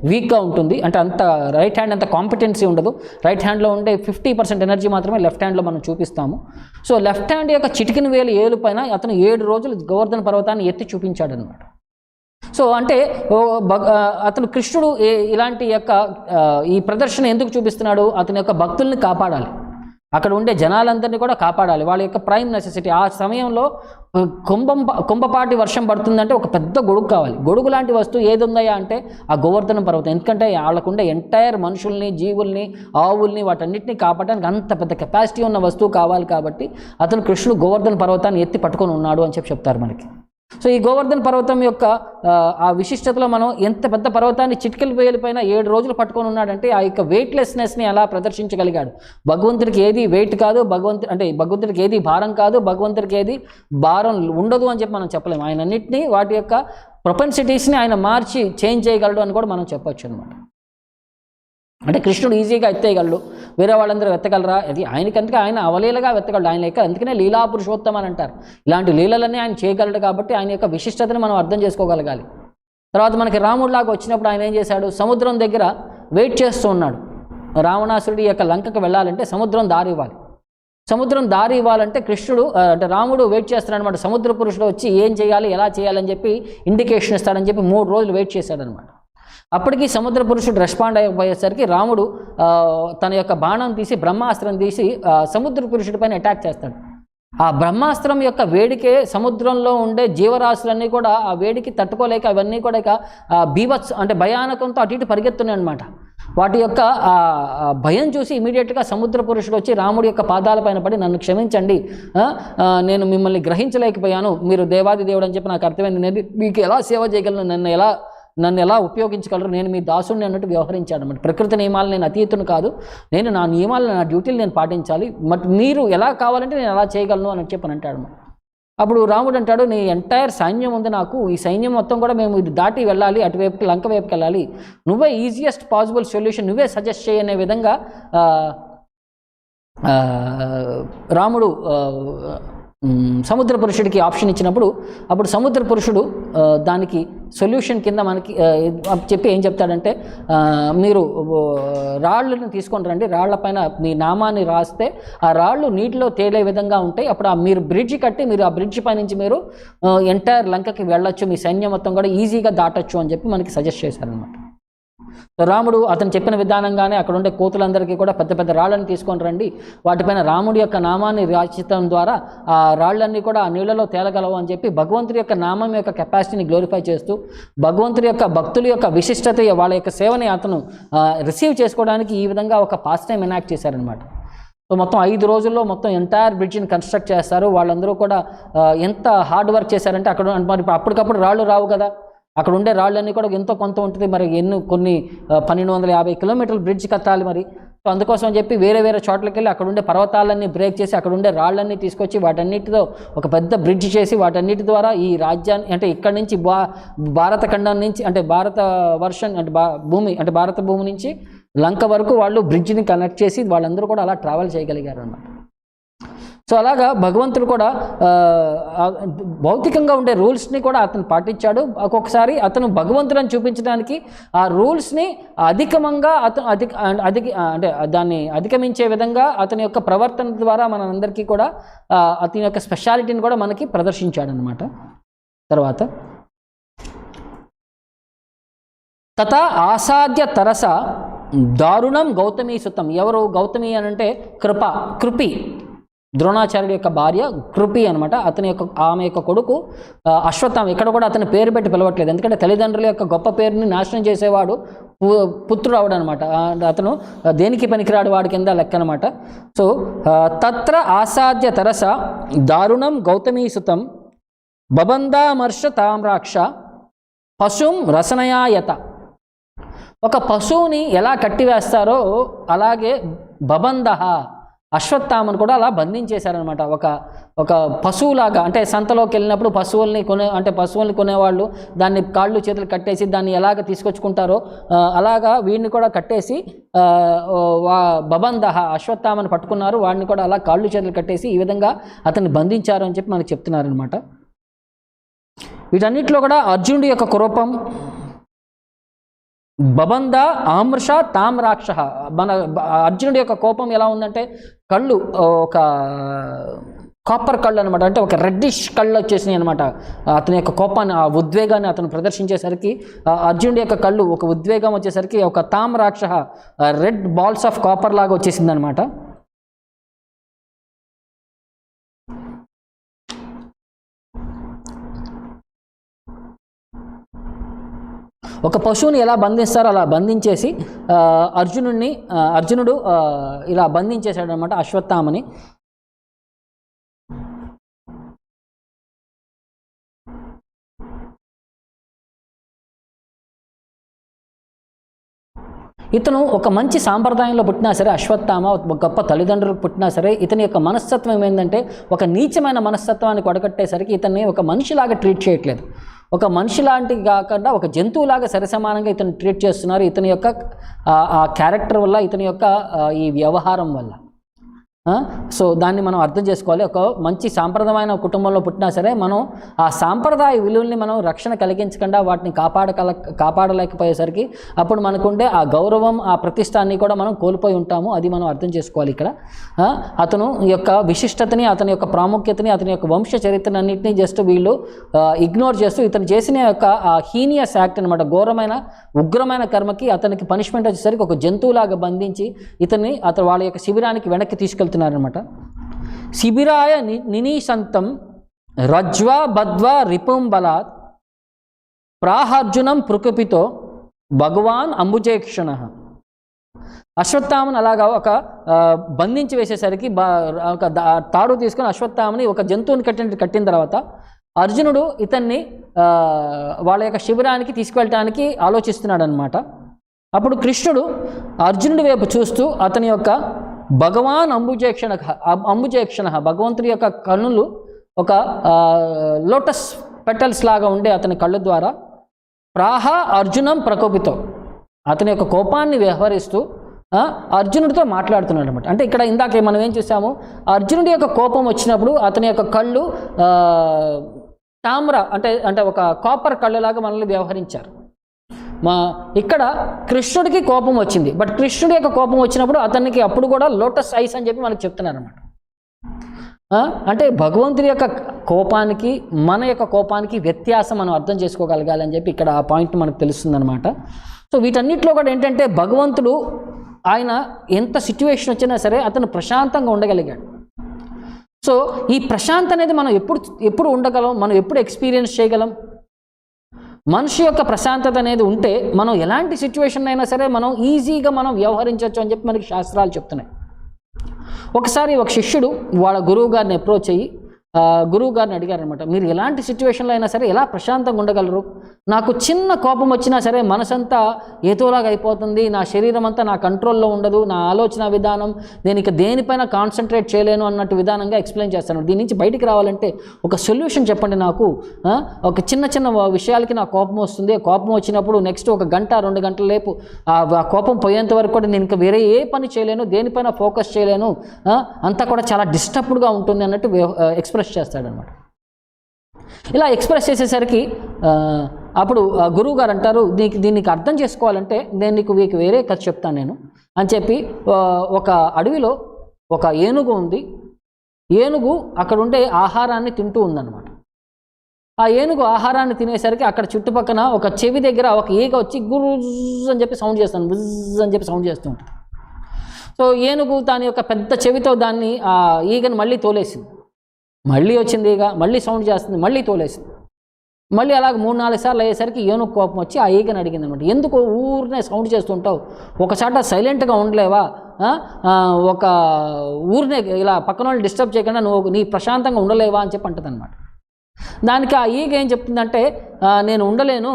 వీక్గా ఉంటుంది, అంటే అంత రైట్ హ్యాండ్ అంత కాంపిటెన్సీ ఉండదు. రైట్ హ్యాండ్లో ఉండే 50% ఎనర్జీ మాత్రమే లెఫ్ట్ హ్యాండ్లో మనం చూపిస్తాము. సో లెఫ్ట్ హ్యాండ్ యొక్క చిటికిన వేలు ఏలు పైన అతను 7 రోజులు గోవర్ధన పర్వతాన్ని ఎత్తి చూపించాడు అనమాట. సో అంటే అతను కృష్ణుడు ఇలాంటి యొక్క ఈ ప్రదర్శన ఎందుకు చూపిస్తున్నాడు? అతని యొక్క భక్తుల్ని కాపాడాలి, అక్కడ ఉండే జనాలందరినీ కూడా కాపాడాలి, వాళ్ళ యొక్క ప్రైమ్ నెసెసిటీ. ఆ సమయంలో కుంభపాటి వర్షం పడుతుందంటే ఒక పెద్ద గొడుగు కావాలి. గొడుగు లాంటి వస్తువు ఏది ఉందయా అంటే ఆ గోవర్ధన పర్వతం. ఎందుకంటే వాళ్ళకుండే ఎంటైర్ మనుషుల్ని, జీవుల్ని, ఆవుల్ని, వాటన్నిటిని కాపాడడానికి అంత పెద్ద కెపాసిటీ ఉన్న వస్తువు కావాలి. కాబట్టి అతను కృష్ణుడు గోవర్ధన పర్వతాన్ని ఎత్తి పట్టుకొని ఉన్నాడు అని చెప్తారు మనకి. సో ఈ గోవర్ధన పర్వతం యొక్క ఆ విశిష్టతలో మనం ఎంత పెద్ద పర్వతాన్ని చిటికెల వేలిపైన 7 రోజులు పట్టుకొని ఉన్నాడంటే ఆ యొక్క వెయిట్లెస్నెస్ని ఎలా ప్రదర్శించగలిగాడు. భగవంతుడికి ఏది వెయిట్ కాదు, భగవంతుడికి ఏది భారం కాదు, భగవంతుడికి ఏది భారం ఉండదు అని చెప్పి మనం చెప్పలేము. ఆయన అన్నింటినీ వాటి యొక్క ప్రొపెన్సిటీస్ని ఆయన మార్చి చేంజ్ చేయగలడు అని కూడా మనం చెప్పొచ్చు అనమాట. అంటే కృష్ణుడు ఈజీగా ఎత్తేయగలడు, వేరే వాళ్ళందరూ ఎత్తగలరా? అది ఆయనకంటే ఆయన అవలీలగా ఎత్తగలడు. ఆయన యొక్క అందుకనే లీలా పురుషోత్తమ అని అంటారు. ఇలాంటి లీలలన్నీ ఆయన చేయగలడు కాబట్టి ఆయన యొక్క విశిష్టతని మనం అర్థం చేసుకోగలగాలి. తర్వాత మనకి రాముడిలాగా వచ్చినప్పుడు ఆయన ఏం చేశాడు? సముద్రం దగ్గర వెయిట్ చేస్తూ ఉన్నాడు. రావణాసురుడి యొక్క లంకకు వెళ్ళాలంటే సముద్రం దారి ఇవ్వాలి. సముద్రం దారి ఇవ్వాలంటే కృష్ణుడు అంటే రాముడు వెయిట్ చేస్తాడనమాట. సముద్ర పురుషుడు వచ్చి ఏం చేయాలి, ఎలా చేయాలని చెప్పి ఇండికేషన్ ఇస్తాడని చెప్పి 3 రోజులు వెయిట్ చేశాడనమాట. అప్పటికి సముద్ర పురుషుడు రెస్పాండ్ అయిపోయేసరికి రాముడు తన యొక్క బాణం తీసి, బ్రహ్మాస్త్రం తీసి సముద్ర పురుషుడి పైన అటాక్ చేస్తాడు. ఆ బ్రహ్మాస్త్రం యొక్క వేడికే సముద్రంలో ఉండే జీవరాశులన్నీ కూడా ఆ వేడికి తట్టుకోలేక అవన్నీ కూడా ఇక బీభత్స అంటే భయానకంతో అటు ఇటు పరిగెత్తున్నాయి అనమాట. వాటి యొక్క భయం చూసి ఇమీడియట్గా సముద్ర పురుషుడు వచ్చి రాముడి యొక్క పాదాలపైన పడి, నన్ను క్షమించండి, నేను మిమ్మల్ని గ్రహించలేకపోయాను, మీరు దేవాది దేవుడు అని చెప్పి నాకు అర్థమైంది, నేను మీకు ఎలా సేవ చేయగలను, నన్ను ఎలా ఉపయోగించగలరు, నేను మీ దాసుడిని అన్నట్టు వ్యవహరించాడు అనమాట. ప్రకృతి నియమాలు నేను అతీతును కాదు, నేను నా నియమాలు, నా డ్యూటీలు నేను పాటించాలి, బట్ మీరు ఎలా కావాలంటే నేను ఎలా చేయగలను అని చెప్పని అంటాడు. అప్పుడు రాముడు అంటాడు, నీ ఎంటైర్ సైన్యం ఉంది నాకు, ఈ సైన్యం మొత్తం కూడా మేము ఇది దాటి వెళ్ళాలి, అటువైపుకి లంక వైపుకి వెళ్ళాలి, నువ్వే ఈజియెస్ట్ పాసిబుల్ సొల్యూషన్ నువ్వే సజెస్ట్ చేయనే విధంగా రాముడు సముద్ర పురుషుడికి ఆప్షన్ ఇచ్చినప్పుడు అప్పుడు సముద్ర పురుషుడు దానికి సొల్యూషన్ కింద మనకి చెప్పి ఏం చెప్తాడంటే, మీరు రాళ్ళను తీసుకొని రండి, రాళ్లపైన మీ నామాన్ని రాస్తే ఆ రాళ్ళు నీటిలో తేలే విధంగా ఉంటాయి, అప్పుడు మీరు బ్రిడ్జ్ కట్టి మీరు ఆ బ్రిడ్జ్ పై నుంచి మీరు ఎంటైర్ లంకకి వెళ్ళొచ్చు, మీ సైన్యం మొత్తం కూడా ఈజీగా దాటొచ్చు అని చెప్పి మనకి సజెస్ట్ చేశారనమాట. రాముడు అతను చెప్పిన విధానంగానే అక్కడ ఉండే కోతులందరికీ కూడా పెద్ద పెద్ద రాళ్ళని తీసుకొని రండి, వాటిపైన రాముడి యొక్క నామాన్ని రాయించడం ద్వారా ఆ రాళ్ళన్నీ కూడా ఆ నీళ్లలో తేలగలవు అని చెప్పి భగవంతుడి యొక్క నామం యొక్క కెపాసిటీని గ్లోరిఫై చేస్తూ భగవంతుడి యొక్క భక్తుల యొక్క విశిష్టత, వాళ్ళ యొక్క సేవని అతను రిసీవ్ చేసుకోవడానికి ఈ విధంగా ఒక పాస్ట్ టైం ఎనాక్ట్ చేశారనమాట. సో మొత్తం 5 రోజుల్లో మొత్తం ఎంటైర్ బ్రిడ్జిని కన్స్ట్రక్ట్ చేస్తారు. వాళ్ళందరూ కూడా ఎంత హార్డ్ వర్క్ చేశారంటే అక్కడ మరి అప్పటికప్పుడు రాళ్ళు రావు కదా, అక్కడ ఉండే రాళ్ళన్నీ కూడా ఎంతో కొంత ఉంటుంది, మరి కొన్ని 1250 కిలోమీటర్ల బ్రిడ్జ్ కట్టాలి మరి. సో అందుకోసం అని చెప్పి వేరే వేరే చోట్లకి వెళ్ళి అక్కడ ఉండే పర్వతాలన్నీ బ్రేక్ చేసి అక్కడ ఉండే రాళ్ళన్నీ తీసుకొచ్చి వాటన్నిటితో ఒక పెద్ద బ్రిడ్జ్ చేసి వాటన్నిటి ద్వారా ఈ రాజ్యాన్ని అంటే ఇక్కడ నుంచి భారత ఖండం నుంచి అంటే భారత వర్షన్ అంటే భూమి అంటే భారత భూమి నుంచి లంక వరకు వాళ్ళు బ్రిడ్జ్ని కనెక్ట్ చేసి వాళ్ళందరూ కూడా అలా ట్రావెల్ చేయగలిగారు అన్నమాట. సో అలాగా భగవంతుడు కూడా భౌతికంగా ఉండే రూల్స్ని కూడా అతను పాటించాడు. ఒక్కొక్కసారి అతను భగవంతుడని చూపించడానికి ఆ రూల్స్ని అధికంగా అంటే దాన్ని అధిగమించే విధంగా అతని యొక్క ప్రవర్తన ద్వారా మనందరికీ కూడా అతని యొక్క స్పెషాలిటీని కూడా మనకి ప్రదర్శించాడు అనమాట. తర్వాత తథా ఆసాద్య తరస దారుణం గౌతమీ సుతం. ఎవరు గౌతమి అని అంటే కృపి, ద్రోణాచార్యుడి యొక్క భార్య కృపి అనమాట. ఆమె యొక్క కొడుకు అశ్వత్థామ. ఇక్కడ కూడా అతని పేరు పెట్టి పిలవట్లేదు, ఎందుకంటే తల్లిదండ్రుల యొక్క గొప్ప పేరుని నాశనం చేసేవాడు పుత్రుడు అవడం అనమాట. అతను దేనికి పనికిరాడు వాడి కింద లెక్క అనమాట. సో తత్ర ఆసాద్య తరస దారుణం గౌతమీ సుతం బబందామర్ష తామ్రాక్ష పశుం రసనయాయత. ఒక పశువుని ఎలా కట్టివేస్తారో అలాగే బబందహ అశ్వత్థామను కూడా అలా బంధించేశారనమాట. ఒక పశువులాగా అంటే సంతలోకి వెళ్ళినప్పుడు పశువుల్ని కొనేవాళ్ళు దాన్ని కాళ్ళు చేతులు కట్టేసి దాన్ని ఎలాగ తీసుకొచ్చుకుంటారో అలాగా వీడిని కూడా కట్టేసి బబందహ అశ్వత్థామను పట్టుకున్నారు. వాడిని కూడా అలా కాళ్ళు చేతులు కట్టేసి ఈ విధంగా అతన్ని బంధించారు అని చెప్పి మనకు చెప్తున్నారనమాట. వీటన్నిటిలో కూడా అర్జునుడి యొక్క కురూపం బబంద ఆమృష తామ్రాక్ష. మన అర్జునుడి యొక్క కోపం ఎలా ఉందంటే కళ్ళు ఒక కాపర్ కళ్ళు అనమాట, అంటే ఒక రెడ్డిష్ కళ్ళు వచ్చేసినాయి అనమాట. అతని యొక్క కోపాన్ని ఆ ఉద్వేగాన్ని అతను ప్రదర్శించేసరికి అర్జునుడి యొక్క కళ్ళు ఒక ఉద్వేగం వచ్చేసరికి ఒక తామ్రాక్ష రెడ్ బాల్స్ ఆఫ్ కాపర్ లాగా వచ్చేసింది అనమాట. ఒక పశువుని ఎలా బంధిస్తారో అలా బంధించేసి అర్జునుడు ఇలా బంధించేశాడు అనమాట అశ్వత్థామని. ఇతను ఒక మంచి సాంప్రదాయంలో పుట్టినా సరే, అశ్వత్థామ ఒక గొప్ప తల్లిదండ్రులకు పుట్టినా సరే, ఇతని యొక్క మనస్తత్వం ఏంటంటే ఒక నీచమైన మనస్తత్వాన్ని కొడగట్టేసరికి ఇతన్ని ఒక మనిషిలాగా ట్రీట్ చేయట్లేదు. ఒక మనిషి లాంటి కాకుండా ఒక జంతువులాగా సరిసమానంగా ఇతను ట్రీట్ చేస్తున్నారు. ఇతని యొక్క ఆ క్యారెక్టర్ వల్ల, ఇతని యొక్క ఈ వ్యవహారం వల్ల. సో దాన్ని మనం అర్థం చేసుకోవాలి. ఒక మంచి సాంప్రదాయమైన కుటుంబంలో పుట్టినా సరే మనం ఆ సాంప్రదాయ విలువల్ని మనం రక్షణ కలిగించకుండా వాటిని కాపాడలేకపోయేసరికి అప్పుడు మనకుండే ఆ గౌరవం, ఆ ప్రతిష్టాన్ని కూడా మనం కోల్పోయి ఉంటాము. అది మనం అర్థం చేసుకోవాలి. ఇక్కడ అతను యొక్క విశిష్టతని, అతని యొక్క ప్రాముఖ్యతని, అతని యొక్క వంశ చరిత్రని అన్నింటినీ జస్ట్ వీళ్ళు ఇగ్నోర్ చేస్తూ ఇతను చేసిన యొక్క ఆ హీనియస్ యాక్ట్ అనమాట, ఘోరమైన ఉగ్రమైన కర్మకి అతనికి పనిష్మెంట్ వచ్చేసరికి ఒక జంతువులాగా బంధించి అతను వాళ్ళ యొక్క శిబిరానికి వెనక్కి తీసుకెళ్తున్నారనమాట. శిబిరాయ నినీశంతం రజ్వా బద్వా రిపుం బలాత్ ప్రాహార్జునం ప్రకుపితో భగవాన్ అంబుజేక్షణ. అశ్వత్థామని అలాగా ఒక బంధించి వేసేసరికి ఒక తాడు తీసుకొని అశ్వత్థామని ఒక జంతువుని కట్టిన తర్వాత అర్జునుడు ఇతన్ని వాళ్ళ యొక్క శిబిరానికి తీసుకువెళ్ళటానికి ఆలోచిస్తున్నాడు అనమాట. అప్పుడు కృష్ణుడు అర్జునుడి వైపు చూస్తూ అతని యొక్క భగవాన్ అంబుజేక్షణ భగవంతుడి యొక్క కన్నులు ఒక లోటస్ పెటల్స్ లాగా ఉండే అతని కళ్ళు ద్వారా ప్రాహ అర్జునం ప్రకోపితో అతని యొక్క కోపాన్ని వ్యవహరిస్తూ అర్జునుడితో మాట్లాడుతున్నాడు అనమాట. అంటే ఇక్కడ ఇందాక మనం ఏం చూసాము, అర్జునుడి యొక్క కోపం వచ్చినప్పుడు అతని యొక్క కళ్ళు తామ్ర అంటే ఒక కాపర్ కళ్ళులాగా మనల్ని వ్యవహరించారు. ఇక్కడ కృష్ణుడికి కోపం వచ్చింది, బట్ కృష్ణుడి యొక్క కోపం వచ్చినప్పుడు అతనికి అప్పుడు కూడా లోటస్ ఐస్ అని చెప్పి మనకు చెప్తున్నారు అనమాట. అంటే భగవంతుడి యొక్క కోపానికి మన యొక్క కోపానికి వ్యత్యాసం మనం అర్థం చేసుకోగలగాలి అని చెప్పి ఇక్కడ ఆ పాయింట్ మనకు తెలుస్తుంది అనమాట. సో వీటన్నిటిలో కూడా ఏంటంటే భగవంతుడు ఆయన ఎంత సిచ్యువేషన్ వచ్చినా సరే అతను ప్రశాంతంగా ఉండగలిగాడు. సో ఈ ప్రశాంత్ అనేది మనం ఎప్పుడు ఉండగలం, మనం ఎప్పుడు ఎక్స్పీరియన్స్ చేయగలం? మనిషి యొక్క ప్రశాంతత అనేది ఉంటే మనం ఎలాంటి సిచ్యువేషన్ అయినా సరే మనం ఈజీగా మనం వ్యవహరించవచ్చు అని చెప్పి మనకి శాస్త్రాలు చెప్తున్నాయి. ఒకసారి ఒక శిష్యుడు వాళ్ళ గురువు గారిని అప్రోచ్ అయ్యి గురువు గారిని అడిగారనమాట, మీరు ఎలాంటి సిచ్యువేషన్లో అయినా సరే ఎలా ప్రశాంతంగా ఉండగలరు? నాకు చిన్న కోపం వచ్చినా సరే మనసంతా ఏతోలాగా అయిపోతుంది, నా శరీరం అంతా నా కంట్రోల్లో ఉండదు, నా ఆలోచన విధానం నేను ఇక దేనిపైన కాన్సన్ట్రేట్ చేయలేను అన్నట్టు విధానంగా ఎక్స్ప్లెయిన్ చేస్తాను. దీని నుంచి బయటికి రావాలంటే ఒక సొల్యూషన్ చెప్పండి నాకు. ఒక చిన్న చిన్న విషయాలకి నాకు కోపం వస్తుంది, కోపం వచ్చినప్పుడు నెక్స్ట్ 1 గంట 2 గంటల లేపు ఆ కోపం పోయేంత వరకు కూడా నేను ఇంకా వేరే ఏ పని చేయలేను, దేనిపైన ఫోకస్ చేయలేను, అంతా కూడా చాలా డిస్టర్బ్డ్గా ఉంటుంది అన్నట్టు ఎక్స్ప్రెస్ చేస్తాడనమాట. ఇలా ఎక్స్ప్రెస్ చేసేసరికి అప్పుడు గురువు గారు అంటారు, దీనికి అర్థం చేసుకోవాలంటే నేను నీకు వేరే కథ చెప్తాను నేను అని చెప్పి, ఒక అడవిలో ఒక ఏనుగు ఉంది. ఏనుగు అక్కడ ఉండే ఆహారాన్ని తింటూ ఉందన్నమాట. ఆ ఏనుగు ఆహారాన్ని తినేసరికి అక్కడ చుట్టుపక్కన ఒక చెవి దగ్గర ఒక ఈగ వచ్చి గుర్జ్ అని చెప్పి సౌండ్ చేస్తాను, బుజ్ అని చెప్పి సౌండ్ చేస్తూ ఉంటుంది. సో ఏనుగు దాని యొక్క పెద్ద చెవితో దాన్ని ఆ ఈగను మళ్ళీ తోలేసింది. మళ్ళీ వచ్చింది ఈగ, మళ్ళీ సౌండ్ చేస్తుంది, మళ్ళీ తోలేసింది. మళ్ళీ అలాగ 3-4 సార్లు అయ్యేసరికి ఏనుగు కోపం వచ్చి ఆ ఈగని అడిగింది అనమాట, ఎందుకు ఊరినే సౌండ్ చేస్తుంటావు, ఒక చాట సైలెంట్గా ఉండలేవా, ఒక ఊరినే ఇలా పక్కన వాళ్ళు డిస్టర్బ్ చేయకుండా నీ ప్రశాంతంగా ఉండలేవా అని చెప్పి అంటుంది అనమాట. దానికి ఆ ఈగ ఏం చెప్తుందంటే, నేను ఉండలేను,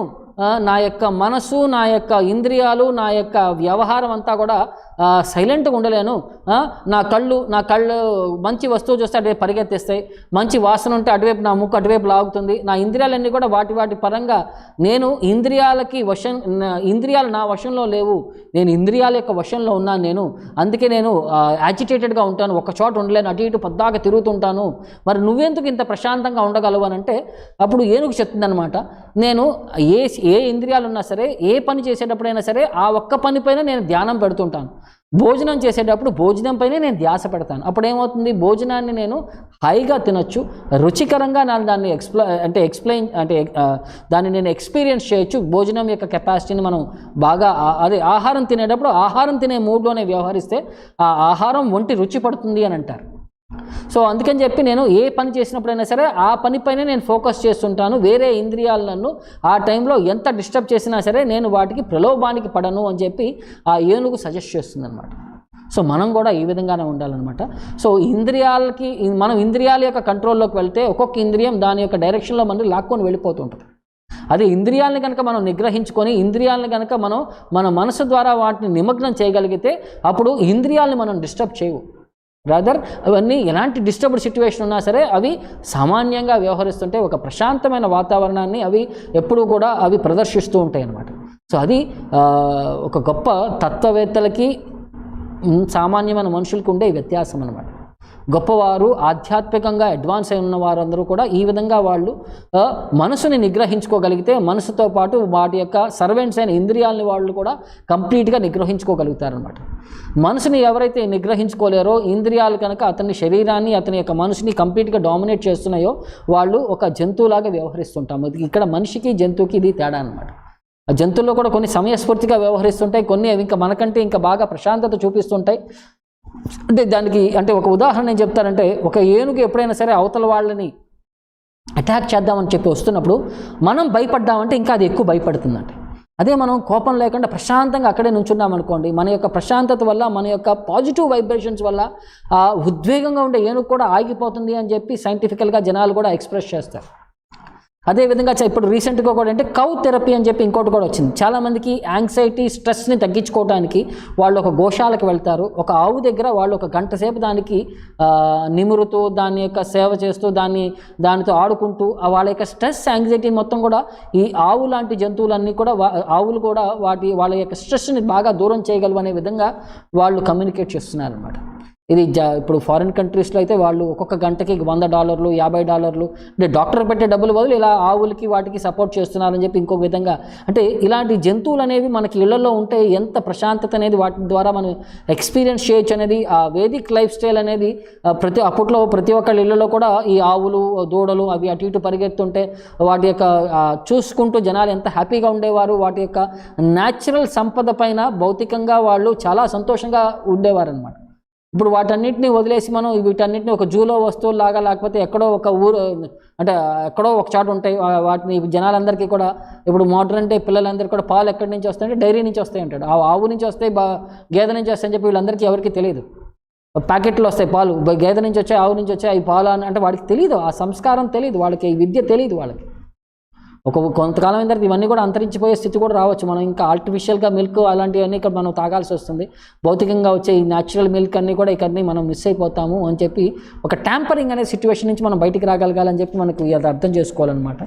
నా యొక్క మనసు, నా యొక్క ఇంద్రియాలు, నా యొక్క వ్యవహారం అంతా కూడా సైలెంట్గా ఉండలేను. నా కళ్ళు మంచి వస్తువు చూస్తే అటువైపు పరిగెత్తేస్తాయి, మంచి వాసన ఉంటే అటువైపు నా ముక్కు అటువైపు లాగుతుంది. నా ఇంద్రియాలన్నీ కూడా వాటి పరంగా నేను ఇంద్రియాలు నా వశంలో లేవు, నేను ఇంద్రియాల యొక్క వశంలో ఉన్నాను నేను. అందుకే నేను యాజిటేటెడ్గా ఉంటాను, ఒక చోట ఉండలేను, అటు ఇటు పొద్దాక తిరుగుతుంటాను. మరి నువ్వెందుకు ఇంత ప్రశాంతంగా ఉండగలవు అని అంటే, అప్పుడు ఏనుగు చెప్తుందనమాట, నేను ఏ ఇంద్రియాలు ఉన్నా సరే, ఏ పని చేసేటప్పుడైనా సరే ఆ ఒక్క పనిపైన నేను ధ్యానం పెడుతుంటాను. భోజనం చేసేటప్పుడు భోజనంపైనే నేను ధ్యాస పెడతాను. అప్పుడు ఏమవుతుంది, భోజనాన్ని నేను హాయిగా తినొచ్చు, రుచికరంగా దాన్ని దాన్ని నేను ఎక్స్పీరియన్స్ చేయొచ్చు. భోజనం యొక్క కెపాసిటీని మనం బాగా ఆహారం తినేటప్పుడు ఆహారం తినే మూడ్లోనే వ్యవహరిస్తే ఆ ఆహారం ఒంటి రుచి పడుతుంది అని అంటారు. సో అందుకని చెప్పి నేను ఏ పని చేసినప్పుడైనా సరే ఆ పనిపైనే నేను ఫోకస్ చేస్తుంటాను. వేరే ఇంద్రియాలు నన్ను ఆ టైంలో ఎంత డిస్టర్బ్ చేసినా సరే నేను వాటికి ప్రలోభానికి పడను అని చెప్పి ఆ ఏనుగు సజెస్ట్ చేస్తుందన్నమాట. సో మనం కూడా ఈ విధంగానే ఉండాలన్నమాట. సో మనం ఇంద్రియాల యొక్క కంట్రోల్లోకి వెళ్తే ఒక్కొక్క ఇంద్రియం దాని యొక్క డైరెక్షన్లో మనం లాక్కొని వెళ్ళిపోతుంటుంది. అదే ఇంద్రియాలను కనుక మనం నిగ్రహించుకొని, ఇంద్రియాలను కనుక మనం మన మనసు ద్వారా వాటిని నిమగ్నం చేయగలిగితే అప్పుడు ఇంద్రియాలను మనం డిస్టర్బ్ చేయవు. రాదర్ అవన్నీ ఎలాంటి డిస్టర్బ్డ్ సిచ్యువేషన్ ఉన్నా సరే అవి సామాన్యంగా వ్యవహరిస్తుంటే ఒక ప్రశాంతమైన వాతావరణాన్ని అవి ఎప్పుడూ కూడా అవి ప్రదర్శిస్తూ ఉంటాయి అన్నమాట. సో అది ఒక గొప్ప తత్వవేత్తలకి సామాన్యమైన మనుషులకు ఉండే వ్యత్యాసం అన్నమాట. గొప్పవారు ఆధ్యాత్మికంగా అడ్వాన్స్ అయి ఉన్న వారందరూ కూడా ఈ విధంగా వాళ్ళు మనసుని నిగ్రహించుకోగలిగితే మనసుతో పాటు వాటి యొక్క సర్వెంట్స్ అయిన ఇంద్రియాలని వాళ్ళు కూడా కంప్లీట్గా నిగ్రహించుకోగలుగుతారనమాట. మనసుని ఎవరైతే నిగ్రహించుకోలేరో, ఇంద్రియాలు కనుక అతని శరీరాన్ని అతని యొక్క మనసుని కంప్లీట్గా డామినేట్ చేస్తున్నాయో వాళ్ళు ఒక జంతువులాగా వ్యవహరిస్తుంటాము. ఇక్కడ మనిషికి జంతువుకి ఇది తేడా అనమాట. ఆ జంతువుల్లో కూడా కొన్ని సమయస్ఫూర్తిగా వ్యవహరిస్తుంటాయి, కొన్ని ఇంకా మనకంటే ఇంకా బాగా ప్రశాంతత చూపిస్తుంటాయి. దానికి ఒక ఉదాహరణ నేను చెప్తానంటే, ఒక ఏనుగు ఎప్పుడైనా సరే అవతల వాళ్ళని అటాక్ చేద్దామని చెప్పి వస్తున్నప్పుడు మనం భయపడ్డామంటే ఇంకా అది ఎక్కువ భయపడుతుందంటే. అదే మనం కోపం లేకుండా ప్రశాంతంగా అక్కడే నుంచున్నాం అనుకోండి, మన యొక్క ప్రశాంతత వల్ల, మన యొక్క పాజిటివ్ వైబ్రేషన్స్ వల్ల ఆ ఉద్వేగంగా ఉండే ఏనుగు కూడా ఆగిపోతుంది అని చెప్పి సైంటిఫికల్గా జనాలు కూడా ఎక్స్ప్రెస్ చేస్తారు. అదేవిధంగా ఇప్పుడు రీసెంట్గా కూడా అంటే కౌ థెరపీ అని చెప్పి ఇంకోటి కూడా వచ్చింది. చాలామందికి యాంగ్జైటీ, స్ట్రెస్ని తగ్గించుకోవడానికి వాళ్ళు ఒక గోశాలకు వెళ్తారు. ఒక దగ్గర వాళ్ళు 1 గంట సేపు దానికి నిమురుతూ, దాని యొక్క సేవ చేస్తూ, దానితో ఆడుకుంటూ వాళ్ళ యొక్క స్ట్రెస్, యాంగ్జైటీ మొత్తం కూడా ఈ ఆవు లాంటి జంతువులన్నీ కూడా ఆవులు కూడా వాళ్ళ యొక్క స్ట్రెస్ని బాగా దూరం చేయగలవు అనే విధంగా వాళ్ళు కమ్యూనికేట్ చేస్తున్నారు అన్నమాట. ఇది ఇప్పుడు ఫారిన్ కంట్రీస్లో అయితే వాళ్ళు ఒక్కొక్క గంటకి $100, $50 అంటే డాక్టర్ పెట్టే డబ్బులు బదులు ఇలా ఆవులకి వాటికి సపోర్ట్ చేస్తున్నారని చెప్పి ఇంకొక విధంగా. అంటే ఇలాంటి జంతువులు అనేవి మనకి ఇళ్లలో ఉంటే ఎంత ప్రశాంతత అనేది వాటి ద్వారా మనం ఎక్స్పీరియన్స్ చేయొచ్చు అనేది, ఆ వేదిక్ లైఫ్ స్టైల్ అనేది అప్పట్లో ప్రతి ఒక్కళ్ళ ఇళ్లలో కూడా ఈ ఆవులు, దూడలు అవి అటు ఇటు పరిగెత్తుంటే వాటి యొక్క చూసుకుంటూ జనాలు ఎంత హ్యాపీగా ఉండేవారు. వాటి యొక్క న్యాచురల్ సంపద పైన భౌతికంగా వాళ్ళు చాలా సంతోషంగా ఉండేవారు అనమాట. ఇప్పుడు వాటన్నిటిని వదిలేసి మనం వీటన్నిటిని ఒక జూలో వస్తువులాగా, లేకపోతే ఎక్కడో ఒక ఊరు అంటే ఎక్కడో ఒక చోట ఉంటాయి వాటిని జనాలందరికీ కూడా. ఇప్పుడు మోడర్న్ డే పిల్లలందరికీ కూడా పాలు ఎక్కడి నుంచి వస్తాయంటే డైరీ నుంచి వస్తాయి అంటాడు, ఆవు నుంచి వస్తాయి, గేదె నుంచి వస్తాయని చెప్పి వీళ్ళందరికీ ఎవరికి తెలియదు. ప్యాకెట్లు వస్తాయి పాలు, గేదె నుంచి వచ్చాయి, ఆవు నుంచి వచ్చాయి, అవి పాలు అని అంటే వాడికి తెలియదు, ఆ సంస్కారం తెలియదు వాళ్ళకి, ఈ విద్య తెలియదు వాళ్ళకి. కొంతకాలం అయిన తర్వాత ఇవన్నీ కూడా అంతరించిపోయే స్థితి కూడా రావచ్చు. మనం ఇంకా ఆర్టిఫిషియల్గా మిల్క్ అలాంటివన్నీ ఇక్కడ మనం తాగాల్సి వస్తుంది. భౌతికంగా వచ్చే ఈ న్యాచురల్ మిల్క్ అన్నీ కూడా ఇక్కడన్నీ మనం మిస్ అయిపోతాము అని చెప్పి ఒక ట్యాంపరింగ్ అనే సిచ్యువేషన్ నుంచి మనం బయటికి రాగలగాలని చెప్పి మనకు అది అర్థం చేసుకోవాలన్నమాట.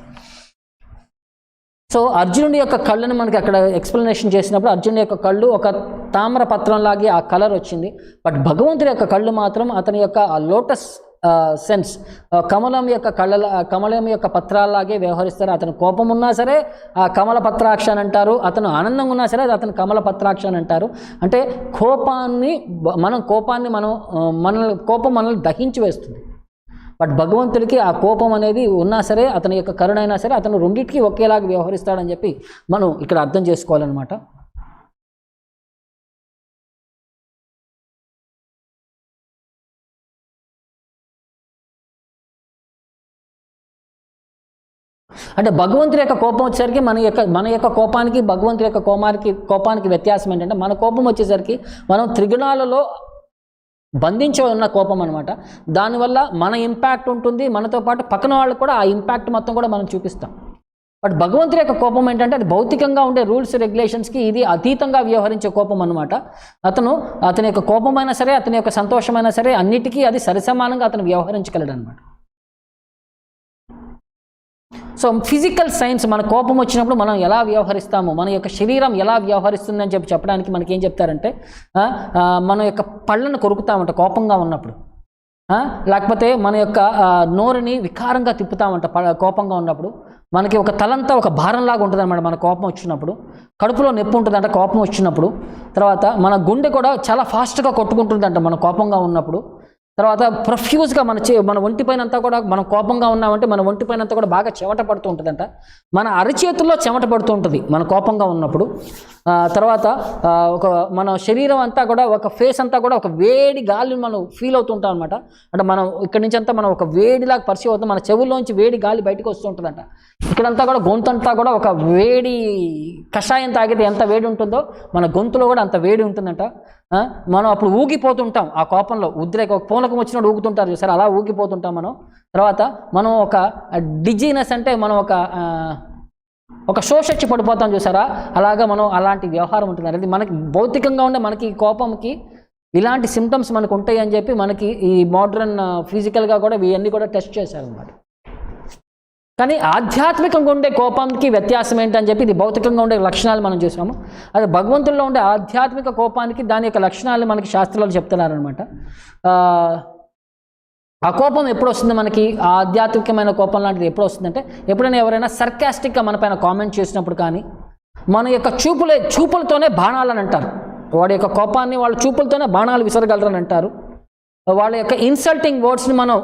సో అర్జునుడి యొక్క కళ్ళని మనకి అక్కడ ఎక్స్ప్లెనేషన్ చేసినప్పుడు అర్జునుడి యొక్క కళ్ళు ఒక తామర పత్రంలాగే ఆ కలర్ వచ్చింది. బట్ భగవంతుడి యొక్క కళ్ళు మాత్రం అతని యొక్క ఆ లోటస్ సెన్స్, కమలం యొక్క పత్రాల్లాగే వ్యవహరిస్తారు. అతను కోపం ఉన్నా సరే ఆ కమల పత్రాక్ష అని అంటారు, అతను ఆనందంగా ఉన్నా సరే అతను కమల పత్రాక్ష అని అంటారు. అంటే కోపం మనల్ని దహించి వేస్తుంది. బట్ భగవంతుడికి ఆ కోపం అనేది ఉన్నా సరే, అతని యొక్క కరుణ అయినా సరే, అతను రెండింటికి ఒకేలాగా వ్యవహరిస్తాడని చెప్పి మనం ఇక్కడ అర్థం చేసుకోవాలన్నమాట. అంటే భగవంతుడి యొక్క కోపం వచ్చేసరికి మన యొక్క కోపానికి భగవంతుడి యొక్క కోపానికి వ్యత్యాసం ఏంటంటే, మన కోపం వచ్చేసరికి మనం త్రిగుణాలలో బంధించి ఉన్న కోపం అనమాట. దానివల్ల మన ఇంపాక్ట్ ఉంటుంది, మనతో పాటు పక్కన వాళ్ళకు కూడా ఆ ఇంపాక్ట్ మొత్తం కూడా మనం చూపిస్తాం. బట్ భగవంతుడి యొక్క కోపం ఏంటంటే అది భౌతికంగా ఉండే రూల్స్ రెగ్యులేషన్స్కి ఇది అతీతంగా వ్యవహరించే కోపం అనమాట. అతని యొక్క కోపమైనా సరే, అతని యొక్క సంతోషమైనా సరే, అన్నిటికీ అది సరిసమానంగా అతను వ్యవహరించగలడు అనమాట. సో ఫిజికల్ సైన్స్, మన కోపం వచ్చినప్పుడు మనం ఎలా వ్యవహరిస్తాము, మన యొక్క శరీరం ఎలా వ్యవహరిస్తుందని చెప్పడానికి మనకి ఏం చెప్తారంటే, మన యొక్క పళ్ళను కొరుకుతామంట కోపంగా ఉన్నప్పుడు, లేకపోతే మన యొక్క నోరుని వికారంగా తిప్పుతామంట కోపంగా ఉన్నప్పుడు. మనకి ఒక తలంతా ఒక భారంలాగా ఉంటుంది అనమాట మన కోపం వచ్చినప్పుడు. కడుపులో నొప్పి ఉంటుందంట కోపం వచ్చినప్పుడు. తర్వాత మన గుండె కూడా చాలా ఫాస్ట్గా కొట్టుకుంటుందంట మన కోపంగా ఉన్నప్పుడు. తర్వాత ప్రొఫ్యూజ్గా మన ఒంటిపైన అంతా కూడా మనం కోపంగా ఉన్నామంటే మన ఒంటిపైన అంతా కూడా బాగా చెమట పడుతూ ఉంటుందంట. మన అరచేతుల్లో చెమట పడుతూ ఉంటుంది మన కోపంగా ఉన్నప్పుడు. తర్వాత మన శరీరం అంతా కూడా ఒక ఫేస్ అంతా కూడా ఒక వేడి గాలిని మనం ఫీల్ అవుతూ ఉంటాం అనమాట. అంటే మనం ఇక్కడి నుంచి అంతా మనం ఒక వేడిలాగా పరిచయం అవుతాం, మన చెవుల్లోంచి వేడి గాలి బయటకు వస్తూ ఉంటుందంట. ఇక్కడంతా కూడా గొంతంతా కూడా ఒక వేడి కషాయం తాగితే ఎంత వేడి ఉంటుందో మన గొంతులో కూడా అంత వేడి ఉంటుందంట. మనం అప్పుడు ఊగిపోతుంటాం ఆ కోపంలో, ఒక పూనకం వచ్చినప్పుడు ఊగుతుంటారు చూసారు, అలా ఊగిపోతుంటాం మనం. తర్వాత మనం ఒక డిజీనెస్ అంటే మనం ఒక శోషొచ్చి పడిపోతాం చూసారా, అలాగా మనం అలాంటి వ్యవహారం ఉంటుంది. అది మనకి భౌతికంగా ఉండే మనకి కోపంకి ఇలాంటి సిమ్టమ్స్ మనకు ఉంటాయి అని చెప్పి మనకి ఈ మోడ్రన్ ఫిజికల్గా కూడా ఇవన్నీ కూడా టెస్ట్ చేశారన్నమాట. కానీ ఆధ్యాత్మికంగా ఉండే కోపానికి వ్యత్యాసం ఏంటని చెప్పి ఇది భౌతికంగా ఉండే లక్షణాలు మనం చూసాము. అదే భగవంతుల్లో ఉండే ఆధ్యాత్మిక కోపానికి దాని యొక్క లక్షణాలను మనకి శాస్త్రాలు చెప్తున్నారనమాట. ఆ కోపం ఎప్పుడు వస్తుంది మనకి, ఆ ఆధ్యాత్మికమైన కోపం లాంటిది ఎప్పుడు వస్తుందంటే, ఎప్పుడైనా ఎవరైనా సర్కాస్టిక్గా మన పైన కామెంట్ చేసినప్పుడు కానీ, మన యొక్క చూపులతోనే బాణాలని అంటారు. వాడి యొక్క కోపాన్ని వాళ్ళ చూపులతోనే బాణాలు విసరగలరని అంటారు. వాళ్ళ యొక్క ఇన్సల్టింగ్ వర్డ్స్ని మనం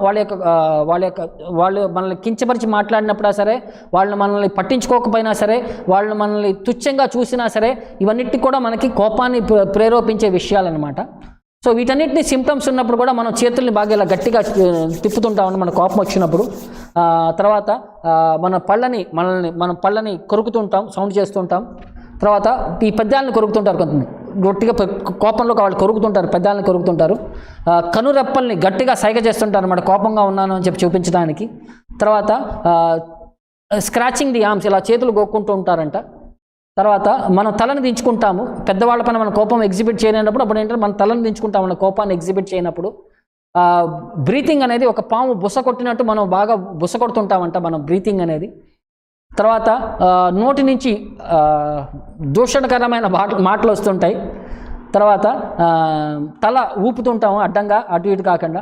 వాళ్ళు మనల్ని కించపరిచి మాట్లాడినప్పుడా సరే, వాళ్ళు మనల్ని పట్టించుకోకపోయినా సరే, వాళ్ళు మనల్ని తుచ్చంగా చూసినా సరే, ఇవన్నిటి కూడా మనకి కోపాన్ని ప్రేరేపించే విషయాలన్నమాట. సో వీటన్నిటిని సిమ్టమ్స్ ఉన్నప్పుడు కూడా మనం చేతుల్ని బాగా ఇలా గట్టిగా తిప్పుతుంటామని మన కోపం వచ్చినప్పుడు. తర్వాత మన పళ్ళని కొరుకుతుంటాం, సౌండ్ చేస్తుంటాం. తర్వాత ఈ పెద్దాలను కొరుకుతుంటారు, కొంతమంది గట్టిగా కోపంలో వాళ్ళు కొరుకుతుంటారు, పెద్దాలను కొరుకుతుంటారు. కనురెప్పల్ని గట్టిగా సైగ చేస్తుంటారు అన్నమాట కోపంగా ఉన్నాను అని చెప్పి చూపించడానికి. తర్వాత స్క్రాచింగ్ ది ఆర్మ్స్, ఇలా చేతులు గోక్కుంటూ ఉంటారంట. తర్వాత మనం తలను దించుకుంటాము, పెద్దవాళ్ళ పైన మన కోపం ఎగ్జిబిట్ చేయనప్పుడు అప్పుడు ఏంటంటే మన తలను దించుకుంటాం మన కోపాన్ని ఎగ్జిబిట్ చేయనప్పుడు. బ్రీతింగ్ అనేది ఒక పాము బుస కొట్టినట్టు మనం బాగా బుస కొడుతుంటామంట మనం బ్రీతింగ్ అనేది. తర్వాత నోటి నుంచి దూషణకరమైన మాటలు వస్తుంటాయి. తర్వాత తల ఊపుతుంటాము అడ్డంగా అటు ఇటు కాకుండా.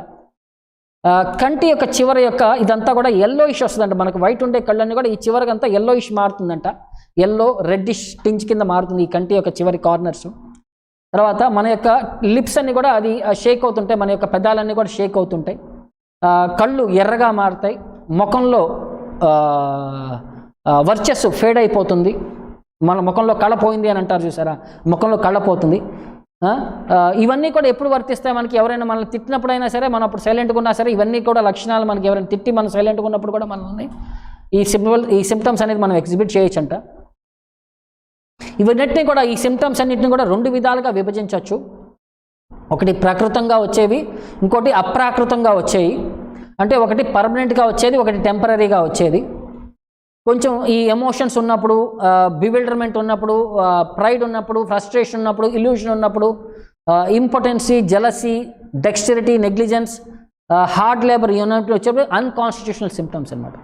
కంటి యొక్క చివరి యొక్క ఇదంతా కూడా ఎల్లోయిష్ వస్తుందంట. మనకు వైట్ ఉండే కళ్ళన్నీ కూడా ఈ చివరికంతా ఎల్లోయిష్ మారుతుందంట. ఎల్లో రెడ్డిష్ టించ్ కింద మారుతుంది ఈ కంటి యొక్క చివరి కార్నర్స్. తర్వాత మన యొక్క లిప్స్ అన్నీ కూడా అది షేక్ అవుతుంటాయి, మన యొక్క పెదాలన్నీ కూడా షేక్ అవుతుంటాయి. కళ్ళు ఎర్రగా మారుతాయి, ముఖంలో వర్చస్సు ఫేడ్ అయిపోతుంది, మన ముఖంలో కళ పోయింది అని అంటారు చూసారా, ముఖంలో కళ పోతుంది. ఇవన్నీ కూడా ఎప్పుడు వర్తిస్తాయి మనకి, ఎవరైనా మనల్ని తిట్టినప్పుడైనా సరే, మనం అప్పుడు సైలెంట్గా ఉన్నా సరే, ఇవన్నీ కూడా లక్షణాలు మనకి ఎవరైనా తిట్టి మనం సైలెంట్గా ఉన్నప్పుడు కూడా మనల్ని ఈ సిమ్టమ్స్ అనేది మనం ఎగ్జిబిట్ చేయొచ్చంట. ఇవన్నిటిని కూడా ఈ సిమ్టమ్స్ అన్నింటిని కూడా రెండు విధాలుగా విభజించవచ్చు. ఒకటి ప్రాకృతంగా వచ్చేవి, ఇంకోటి అప్రాకృతంగా వచ్చేవి. అంటే ఒకటి పర్మనెంట్గా వచ్చేది, ఒకటి టెంపరీగా వచ్చేది. కొంచెం ఈ ఎమోషన్స్ ఉన్నప్పుడు, బివిల్డర్మెంట్ ఉన్నప్పుడు, ప్రైడ్ ఉన్నప్పుడు, ఫ్రస్ట్రేషన్ ఉన్నప్పుడు, ఇల్యూషన్ ఉన్నప్పుడు, importancy, jealousy, dexterity, negligence, hard labour unit వచ్చేప్పుడు అన్కాన్స్టిట్యూషనల్ సిమ్టమ్స్ అనమాట.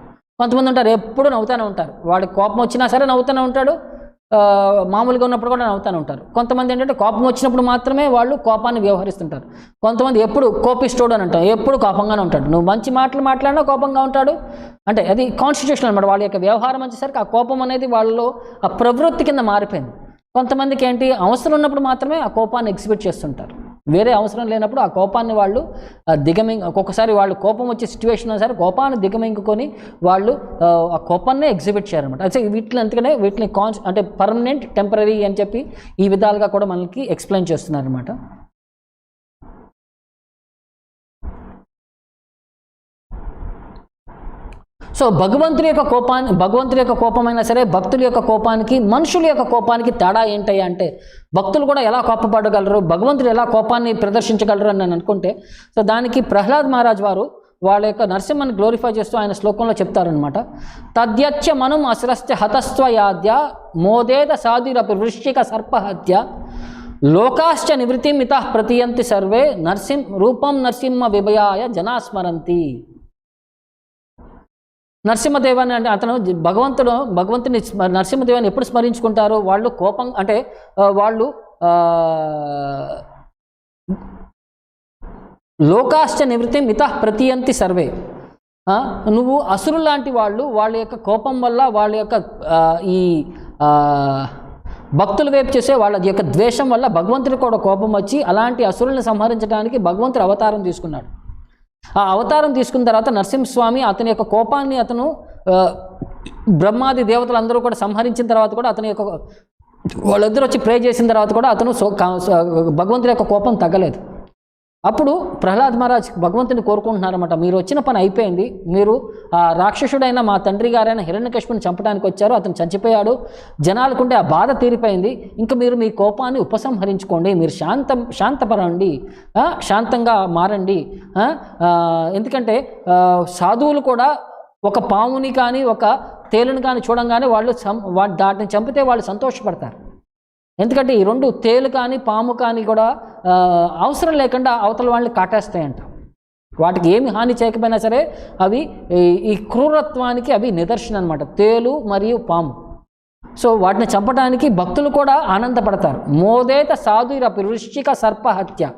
కొంతమంది ఉంటారు ఎప్పుడు నవ్వుతూనే ఉంటారు, వాడికి కోపం వచ్చినా సరే నవ్వుతూనే ఉంటాడు, మామూలుగా ఉన్నప్పుడు కూడా నవ్వుతూనే ఉంటారు. కొంతమంది ఏంటంటే కోపం వచ్చినప్పుడు మాత్రమే వాళ్ళు కోపాన్ని వ్యవహరిస్తుంటారు. కొంతమంది ఎప్పుడు కోపిస్తోడు అని అంటారు, ఎప్పుడు కోపంగానే ఉంటాడు. నువ్వు మంచి మాటలు మాట్లాడినా కోపంగా ఉంటాడు. అంటే అది కాన్స్టిట్యూషన్ అనమాట. వాళ్ళ యొక్క వ్యవహారం వచ్చేసరికి ఆ కోపం అనేది వాళ్ళలో ఆ ప్రవృత్తి కింద మారిపోయింది. కొంతమందికి ఏంటి, అవసరం ఉన్నప్పుడు మాత్రమే ఆ కోపాన్ని ఎగ్జిబిట్ చేస్తుంటారు, వేరే అవసరం లేనప్పుడు ఆ కోపాన్ని వాళ్ళు ఒక్కొక్కసారి వాళ్ళు కోపం వచ్చే సిచ్యువేషన్ సరే కోపాన్ని దిగమింగుకొని వాళ్ళు ఆ కోపాన్నే ఎగ్జిబిట్ చేయాలన్నమాట. అయితే వీటిని అందుకనే వీటిని అంటే పర్మనెంట్, టెంపరీ అని చెప్పి ఈ విధాలుగా కూడా మనకి ఎక్స్ప్లెయిన్ చేస్తున్నారన్నమాట. సో భగవంతుడి యొక్క కోపమైనా సరే, భక్తుల యొక్క కోపానికి, మనుషుల యొక్క కోపానికి తేడా ఏంటయ్యా అంటే, భక్తులు కూడా ఎలా కోపపడగలరు, భగవంతుడు ఎలా కోపాన్ని ప్రదర్శించగలరు అని నేను అనుకుంటే, సో దానికి ప్రహ్లాద్ మహారాజ్ వారు వాళ్ళ యొక్క నరసింహని గ్లోరిఫై చేస్తూ ఆయన శ్లోకంలో చెప్తారనమాట. తద్యచ్చ మనుం అసురస్య హతస్వయాద్య మోదేద సాధురపి వృశ్చిక సర్పహత్య లోకాశ్చ నివృత్తిమిత ప్రతియంతి సర్వే రూపం నరసింహ విభయాయ జనాస్మరంతి. నరసింహదేవాన్ని అంటే అతను భగవంతుని నరసింహదేవాన్ని ఎప్పుడు స్మరించుకుంటారు? వాళ్ళు కోపం అంటే వాళ్ళు లోకాశ్చ నివృత్తి మిత ప్రతియంతి సర్వే. నువ్వు అసురులు లాంటి వాళ్ళు, వాళ్ళ యొక్క కోపం వల్ల, వాళ్ళ యొక్క ఈ భక్తుల వైపు చేసే వాళ్ళ యొక్క ద్వేషం వల్ల భగవంతుడికి కూడా కోపం వచ్చి అలాంటి అసురుల్ని సంహరించడానికి భగవంతుడు అవతారం తీసుకున్నాడు. ఆ అవతారం తీసుకున్న తర్వాత నరసింహస్వామి అతని యొక్క కోపాన్ని అతను బ్రహ్మాది దేవతలందరూ కూడా సంహరించిన తర్వాత కూడా అతని యొక్క వాళ్ళిద్దరూ వచ్చి ప్రే చేసిన తర్వాత కూడా అతను భగవంతుడి యొక్క కోపం తగ్గలేదు. అప్పుడు ప్రహ్లాద్ మహారాజ్ భగవంతుని కోరుకుంటున్నారన్నమాట, మీరు వచ్చిన పని అయిపోయింది, మీరు ఆ రాక్షసుడైన మా తండ్రి గారైన హిరణ్యకశిపుని చంపడానికి వచ్చారు, అతను చచ్చిపోయాడు, జనాలకుంటే ఆ బాధ తీరిపోయింది, ఇంకా మీరు మీ కోపాన్ని ఉపసంహరించుకోండి, మీరు శాంతపరండి, శాంతంగా మారండి. ఎందుకంటే సాధువులు కూడా ఒక పాముని కానీ ఒక తేలుని కానీ చూడంగానే వాళ్ళు దాటిని చంపితే వాళ్ళు సంతోషపడతారు. ఎందుకంటే ఈ రెండు, తేలు కానీ పాము కానీ కూడా అవసరం లేకుండా అవతల వాళ్ళని కాటేస్తాయంట. వాటికి ఏమి హాని చేయకపోయినా సరే అవి ఈ క్రూరత్వానికి అవి నిదర్శనం అనమాట, తేలు మరియు పాము. సో వాటిని చంపడానికి భక్తులు కూడా ఆనందపడతారు. మోదేత సాధురపి వృశ్చిక సర్పహత్య.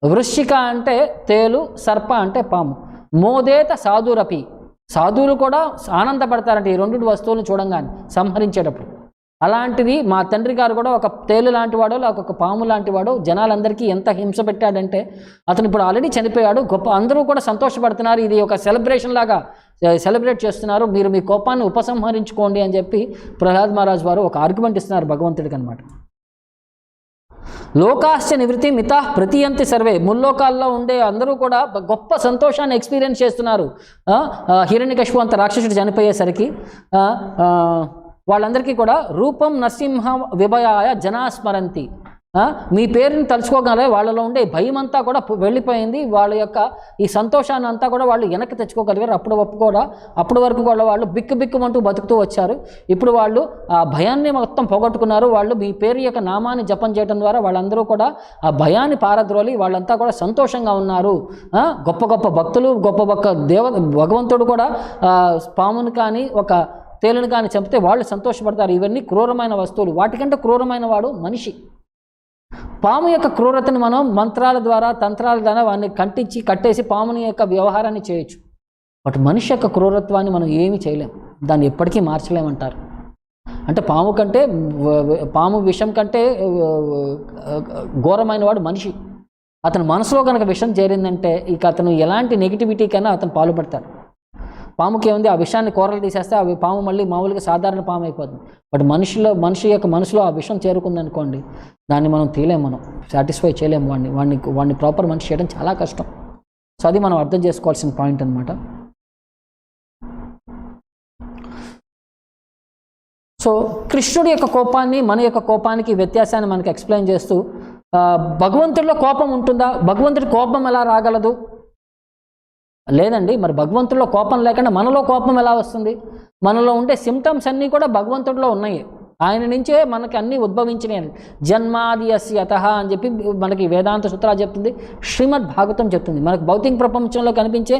వృశ్చిక అంటే తేలు, సర్ప అంటే పాము. మోదేత సాధురపి, సాధువులు కూడా ఆనందపడతారంటే ఈ రెండు వస్తువులను చూడంగానే సంహరించేటప్పుడు. అలాంటిది మా తండ్రి గారు కూడా ఒక తేలు లాంటివాడో లేక ఒక పాము లాంటివాడో జనాలందరికీ ఎంత హింస పెట్టాడంటే, అతను ఇప్పుడు ఆల్రెడీ చనిపోయాడు, అందరూ కూడా సంతోషపడుతున్నారు, ఇది ఒక సెలబ్రేషన్ లాగా సెలబ్రేట్ చేస్తున్నారు, మీరు మీ కోపాన్ని ఉపసంహరించుకోండి అని చెప్పి ప్రహ్లాద్ మహారాజ్ వారు ఒక ఆర్గ్యుమెంట్ ఇస్తున్నారు భగవంతుడికి అనమాట. లోకాశ్చ నివృత్తి మిత ప్రతియంతి సర్వే. ముల్లోకాల్లో ఉండే అందరూ కూడా గొప్ప సంతోషాన్ని ఎక్స్పీరియన్స్ చేస్తున్నారు. హిరణ్యకశిపు అంత రాక్షసుడు చనిపోయేసరికి వాళ్ళందరికీ కూడా రూపం నరసింహ విభయాయ జనాస్మరంతి. మీ పేరుని తలుచుకోగలే వాళ్ళలో ఉండే భయం అంతా కూడా వెళ్ళిపోయింది, వాళ్ళ యొక్క ఈ సంతోషాన్ని అంతా కూడా వాళ్ళు వెనక్కి తెచ్చుకోగలిగారు. అప్పటి వరకు కూడా వాళ్ళు బిక్కుమంటూ బతుకుతూ వచ్చారు. ఇప్పుడు వాళ్ళు ఆ భయాన్ని మొత్తం పోగొట్టుకున్నారు. వాళ్ళు మీ పేరు యొక్క నామాన్ని జపం చేయడం ద్వారా వాళ్ళందరూ కూడా ఆ భయాన్ని పారద్రోలి వాళ్ళంతా కూడా సంతోషంగా ఉన్నారు. గొప్ప భక్తులు, గొప్ప భగవంతుడు కూడా పాముని కానీ ఒక తేలుని కానీ చంపితే వాళ్ళు సంతోషపడతారు. ఇవన్నీ క్రూరమైన వస్తువులు. వాటికంటే క్రూరమైన వాడు మనిషి. పాము యొక్క క్రూరతని మనం మంత్రాల ద్వారా, తంత్రాల ద్వారా వాడిని కట్టేసి పాముని యొక్క వ్యవహారాన్ని చేయొచ్చు. బట్ మనిషి యొక్క క్రూరత్వాన్ని మనం ఏమీ చేయలేం, దాన్ని ఎప్పటికీ మార్చలేమంటారు. అంటే పాము విషం కంటే ఘోరమైన వాడు మనిషి. అతని మనసులో కనుక విషం చేరిందంటే ఇక అతను ఎలాంటి నెగిటివిటీకైనా అతను పాల్పడతాడు. పాముకి ఏముంది, ఆ విషయాన్ని కూరలు తీసేస్తే ఆ పాము మళ్ళీ మామూలుగా సాధారణ పాము అయిపోతుంది. బట్ మనిషి యొక్క మనసులో ఆ విషయం చేరుకుందనుకోండి, దాన్ని మనం తీయలేము, మనం సాటిస్ఫై చేయలేము. వాడిని ప్రాపర్ మనిషి చేయడం చాలా కష్టం. సో అది మనం అర్థం చేసుకోవాల్సిన పాయింట్ అనమాట. సో కృష్ణుడి యొక్క కోపాన్ని మన యొక్క కోపానికి వ్యత్యాసాన్ని మనకి ఎక్స్ప్లెయిన్ చేస్తూ భగవంతుడిలో కోపం ఉంటుందా, భగవంతుడి కోపం ఎలా రాగలదు? లేదండి. మరి భగవంతుడిలో కోపం లేకుండా మనలో కోపం ఎలా వస్తుంది? మనలో ఉండే సిమ్టమ్స్ అన్నీ కూడా భగవంతుడిలో ఉన్నాయి. ఆయన నుంచే మనకి అన్నీ ఉద్భవించినాయి. జన్మాది యస్య అతః అని చెప్పి మనకి వేదాంత సూత్రాలు చెప్తుంది, శ్రీమద్ భాగవతం చెప్తుంది. మనకు భౌతిక ప్రపంచంలో కనిపించే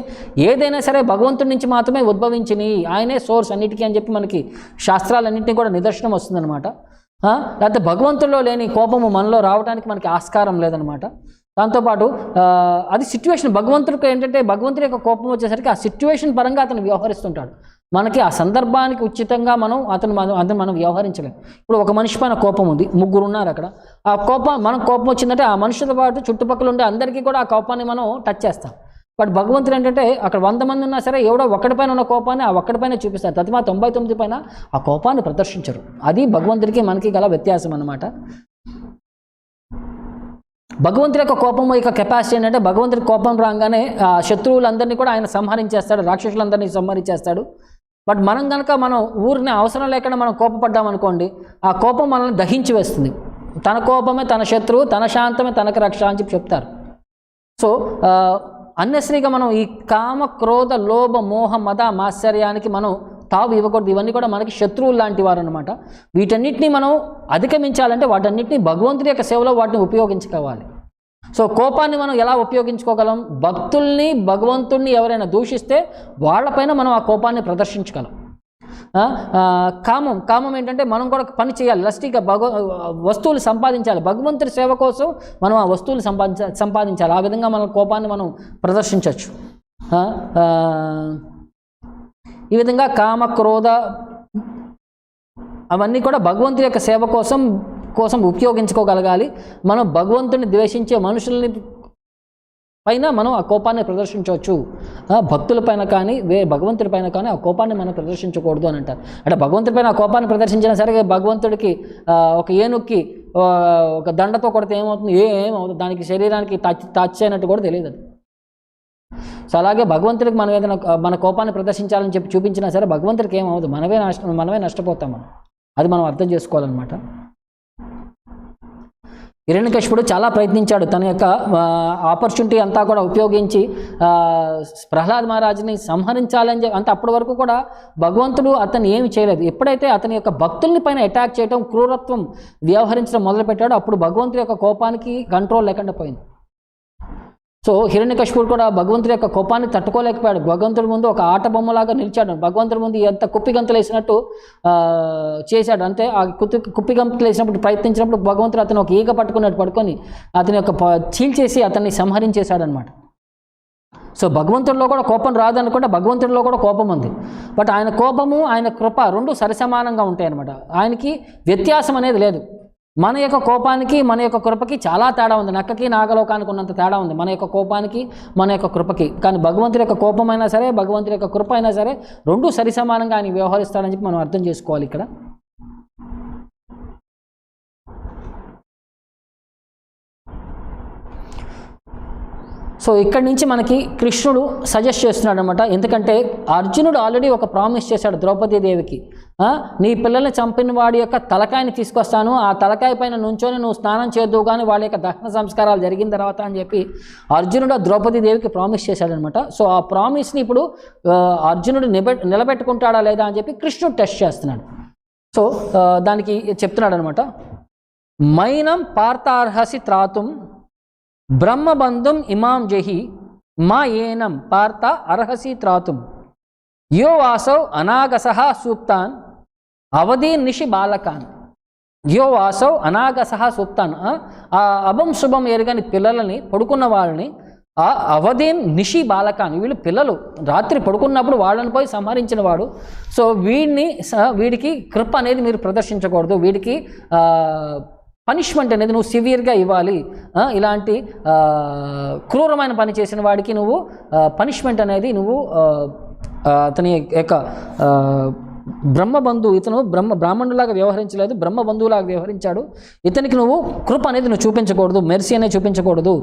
ఏదైనా సరే భగవంతుడి నుంచి మాత్రమే ఉద్భవించినాయి, ఆయనే సోర్స్ అన్నిటికీ అని చెప్పి మనకి శాస్త్రాలన్నింటినీ కూడా నిదర్శనం వస్తుందన్నమాట. లేకపోతే భగవంతుడిలో లేని కోపము మనలో రావడానికి మనకి ఆస్కారం లేదనమాట. దాంతోపాటు అది సిచ్యువేషన్. భగవంతుడికి ఏంటంటే భగవంతుడి యొక్క కోపం వచ్చేసరికి ఆ సిచ్యువేషన్ పరంగా అతను వ్యవహరిస్తుంటాడు. మనకి ఆ సందర్భానికి ఉచితంగా మనం వ్యవహరించలేం. ఇప్పుడు ఒక మనిషి పైన కోపం ఉంది, ముగ్గురు ఉన్నారు అక్కడ. ఆ కోపం మనకు కోపం వచ్చిందంటే ఆ మనుషులతో పాటు చుట్టుపక్కల ఉండే అందరికీ కూడా ఆ కోపాన్ని మనం టచ్ చేస్తాం. బట్ భగవంతుడు ఏంటంటే అక్కడ 100 మంది ఉన్నా సరే ఎవడో ఒక్కడిపైన ఉన్న కోపాన్ని ఆ ఒక్కడిపైన చూపిస్తారు, తత్మా 99 పైన ఆ కోపాన్ని ప్రదర్శించరు. అది భగవంతుడికి మనకి గల వ్యత్యాసం అన్నమాట. భగవంతుడి యొక్క కోపం యొక్క కెపాసిటీ ఏంటంటే భగవంతుడి కోపం రాగానే శత్రువులందరినీ కూడా ఆయన సంహరించేస్తాడు, రాక్షసులందరినీ సంహరించేస్తాడు. బట్ మనం కనుక ఊరిని అవసరం లేకుండా మనం కోపపడ్డామనుకోండి, ఆ కోపం మనల్ని దహించి వేస్తుంది. తన కోపమే తన శత్రువు, తన శాంతమే తనకు రక్ష అని చెప్పి చెప్తారు. సో అన్నెసరీగా మనం ఈ కామ క్రోధ లోభ మోహ మద మాత్సర్యానికి మనం తావు ఇవ్వకూడదు. ఇవన్నీ కూడా మనకి శత్రువులు లాంటి వారు అనమాట. వీటన్నిటిని మనం అధిగమించాలంటే వాటన్నిటిని భగవంతుడి యొక్క సేవలో వాటిని ఉపయోగించుకోవాలి. సో కోపాన్ని మనం ఎలా ఉపయోగించుకోగలం? భక్తుల్ని భగవంతుడిని ఎవరైనా దూషిస్తే వాళ్ళపైన మనం ఆ కోపాన్ని ప్రదర్శించగలం. కామం ఏంటంటే మనం కూడా పని చేయాలి, లస్టీగా వస్తువులు సంపాదించాలి. భగవంతుడి సేవ కోసం మనం ఆ వస్తువులు సంపాదించాలి. ఆ విధంగా మన కోపాన్ని మనం ప్రదర్శించవచ్చు. ఈ విధంగా కామ క్రోధ అవన్నీ కూడా భగవంతుడి యొక్క సేవ కోసం ఉపయోగించుకోగలగాలి. మనం భగవంతుని ద్వేషించే మనుషుల్ని పైన మనం ఆ కోపాన్ని ప్రదర్శించవచ్చు. భక్తుల పైన కానీ భగవంతుడి పైన కానీ ఆ కోపాన్ని మనం ప్రదర్శించకూడదు అని అంటారు. అంటే భగవంతుడి పైన ఆ కోపాన్ని ప్రదర్శించినా సరే భగవంతుడికి ఒక ఏనుక్కి ఒక దండతో కొడితే ఏమవుతుంది? ఏమవుతుంది? దానికి శరీరానికి టచ్ అయినట్టు కూడా తెలియదు. సో అలాగే భగవంతుడికి మనం ఏదైనా మన కోపాన్ని ప్రదర్శించాలని చెప్పి చూపించినా సరే భగవంతుడికి ఏమవుతుంది? మనమే నష్టపోతాం. అది మనం అర్థం చేసుకోవాలన్నమాట. హిరణ్యకశిపుడు చాలా ప్రయత్నించాడు. తన యొక్క ఆపర్చునిటీ అంతా కూడా ఉపయోగించి ప్రహ్లాద్ మహారాజుని సంహరించాలని చెప్పి, అంటే అప్పటి వరకు కూడా భగవంతుడు అతన్ని ఏమి చేయలేదు. ఎప్పుడైతే అతని యొక్క భక్తుల్ని పైన అటాక్ చేయడం, క్రూరత్వం వ్యవహరించడం మొదలుపెట్టాడో అప్పుడు భగవంతుడి యొక్క కోపానికి కంట్రోల్ లేకుండా పోయింది. సో హిరణ్యకశిపుడు కూడా భగవంతుడి యొక్క కోపాన్ని తట్టుకోలేకపోయాడు. భగవంతుడి ముందు ఒక ఆట బొమ్మలాగా నిలిచాడు. భగవంతుడి ముందు ఎంత కుప్పిగంతులు వేసినట్టు చేశాడు. అంటే ఆ కుప్పిగంతులు వేసినప్పుడు ప్రయత్నించినప్పుడు భగవంతుడు అతను ఒక ఈగ పట్టుకొని అతని యొక్క చీల్చేసి అతన్ని సంహరించేశాడు అనమాట. సో భగవంతుడిలో కూడా కోపం రాదనుకుంటే భగవంతుడిలో కూడా కోపం ఉంది. బట్ ఆయన కోపము ఆయన కృప రెండు సరిసమానంగా ఉంటాయి అనమాట. ఆయనకి వ్యత్యాసం అనేది లేదు. మన యొక్క కోపానికి మన యొక్క కృపకి చాలా తేడా ఉంది. నక్కకి నాగలోకానికి ఉన్నంత తేడా ఉంది మన యొక్క కోపానికి మన యొక్క కృపకి. కానీ భగవంతుడి యొక్క కోపం అయినా సరే భగవంతుడి యొక్క కృప అయినా సరే రెండు సరిసమానంగా ఆయన వ్యవహరిస్తాడని చెప్పి మనం అర్థం చేసుకోవాలి ఇక్కడ. సో ఇక్కడి నుంచి మనకి కృష్ణుడు సజెస్ట్ చేస్తున్నాడు అనమాట. ఎందుకంటే అర్జునుడు ఆల్రెడీ ఒక ప్రామిస్ చేశాడు ద్రౌపదీదేవికి, నీ పిల్లల్ని చంపిన వాడి యొక్క తలకాయని తీసుకొస్తాను, ఆ తలకాయ పైన నుంచొని నువ్వు స్నానం చేద్దువు కానీ వాళ్ళ యొక్క దహన సంస్కారాలు జరిగిన తర్వాత అని చెప్పి అర్జునుడు ద్రౌపదీదేవికి ప్రామిస్ చేశాడనమాట. సో ఆ ప్రామిస్ని ఇప్పుడు అర్జునుడు నిలబెట్టుకుంటాడా లేదా అని చెప్పి కృష్ణుడు టెస్ట్ చేస్తున్నాడు. సో దానికి చెప్తున్నాడు అనమాట. మైనం పార్థార్హసి త్రాతుం బ్రహ్మబంధుం ఇమాం జహి మా ఏనం పార్థ అర్హసి త్రాతుం యో వాసౌ అనాగసః సూప్తాన్ అవధీన్ నిషి బాలకాన్. యో వాసౌ అనాగసః సూప్తాన్, ఆ అభం శుభం ఎరగని పిల్లలని పడుకున్న వాళ్ళని ఆ అవధీన్ నిషి బాలకాన్, వీళ్ళు పిల్లలు రాత్రి పడుకున్నప్పుడు వాళ్ళని పోయి సంహరించిన వాడు. సో వీడికి కృప అనేది మీరు ప్రదర్శించకూడదు, వీడికి పనిష్మెంట్ అనేది నువ్వు సివియర్గా ఇవ్వాలి. ఇలాంటి క్రూరమైన పని చేసిన వాడికి నువ్వు పనిష్మెంట్ అనేది నువ్వు అతని యొక్క బ్రహ్మబంధువు, ఇతను బ్రాహ్మణులాగా వ్యవహరించలేదు, బ్రహ్మబంధువులాగా వ్యవహరించాడు. ఇతనికి నువ్వు కృప అనేది నువ్వు చూపించకూడదు, మెర్సీ అనేది చూపించకూడదు,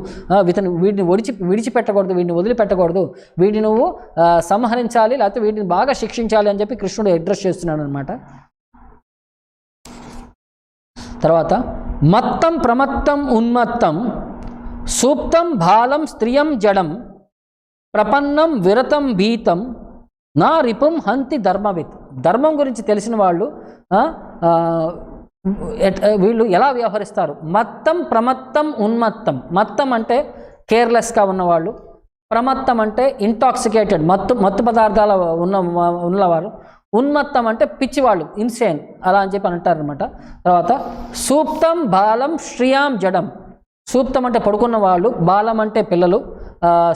వీడిని విడిచిపెట్టకూడదు, వీడిని వదిలిపెట్టకూడదు, వీడిని నువ్వు సంహరించాలి, లేకపోతే వీటిని బాగా శిక్షించాలి అని చెప్పి కృష్ణుడు అడ్రస్ చేస్తున్నాడు అనమాట. తర్వాత మత్తం ప్రమత్తం ఉన్మత్తం సూప్తం బాలం స్త్రియం జడం ప్రపన్నం విరతం భీతం నా రిపుం హంతి ధర్మవిత్. ధర్మం గురించి తెలిసిన వాళ్ళు వీళ్ళు ఎలా వ్యవహరిస్తారు? మత్తం ప్రమత్తం ఉన్మత్తం. మత్తం అంటే కేర్లెస్గా ఉన్నవాళ్ళు, ప్రమత్తం అంటే ఇంటాక్సికేటెడ్ మత్తు పదార్థాల ఉన్నవారు, ఉన్మత్తం అంటే పిచ్చివాళ్ళు, ఇన్సేన్ అలా అని చెప్పి అంటారనమాట. తర్వాత సూప్తం బాలం శ్రియాం జడం. సూప్తం అంటే పడుకున్న వాళ్ళు, బాలం అంటే పిల్లలు,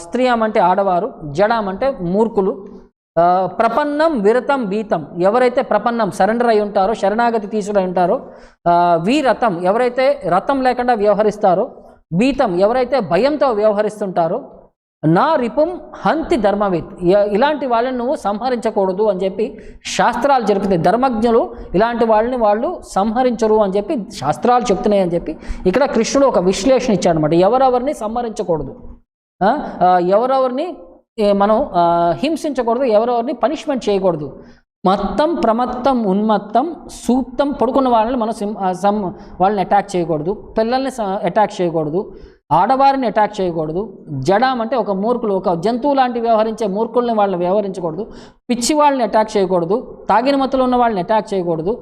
స్త్రియాం అంటే ఆడవారు, జడాం అంటే మూర్ఖులు. ప్రపన్నం విరతం భీతం. ఎవరైతే ప్రపన్నం సరెండర్ అయి ఉంటారో, శరణాగతి తీసుకుని ఉంటారో, వీరతం ఎవరైతే రథం లేకుండా వ్యవహరిస్తారో, భీతం ఎవరైతే భయంతో వ్యవహరిస్తుంటారో, నా రిపుం హంతి ధర్మవిత్. ఇలాంటి వాళ్ళని నువ్వు సంహరించకూడదు అని చెప్పి శాస్త్రాలు చెప్తున్నాయి. ధర్మజ్ఞులు ఇలాంటి వాళ్ళని వాళ్ళు సంహరించరు అని చెప్పి శాస్త్రాలు చెప్తున్నాయి అని చెప్పి ఇక్కడ కృష్ణుడు ఒక విశ్లేషణ ఇచ్చాడనమాట. ఎవరెవరిని సంహరించకూడదు, ఎవరెవరిని మనం హింసించకూడదు, ఎవరెవరిని పనిష్మెంట్ చేయకూడదు. మత్తం ప్రమత్తం ఉన్మత్తం సూక్తం పడుకున్న వాళ్ళని మనం వాళ్ళని అటాక్ చేయకూడదు, పిల్లల్ని అటాక్ చేయకూడదు, ఆడవారిని అటాక్ చేయకూడదు. జడాం అంటే ఒక మూర్ఖులు, ఒక జంతువు లాంటి వ్యవహరించే మూర్ఖుల్ని వాళ్ళని వ్యవహరించకూడదు. పిచ్చి వాళ్ళని అటాక్ చేయకూడదు, తాగిన మత్తులో ఉన్న వాళ్ళని అటాక్ చేయకూడదు,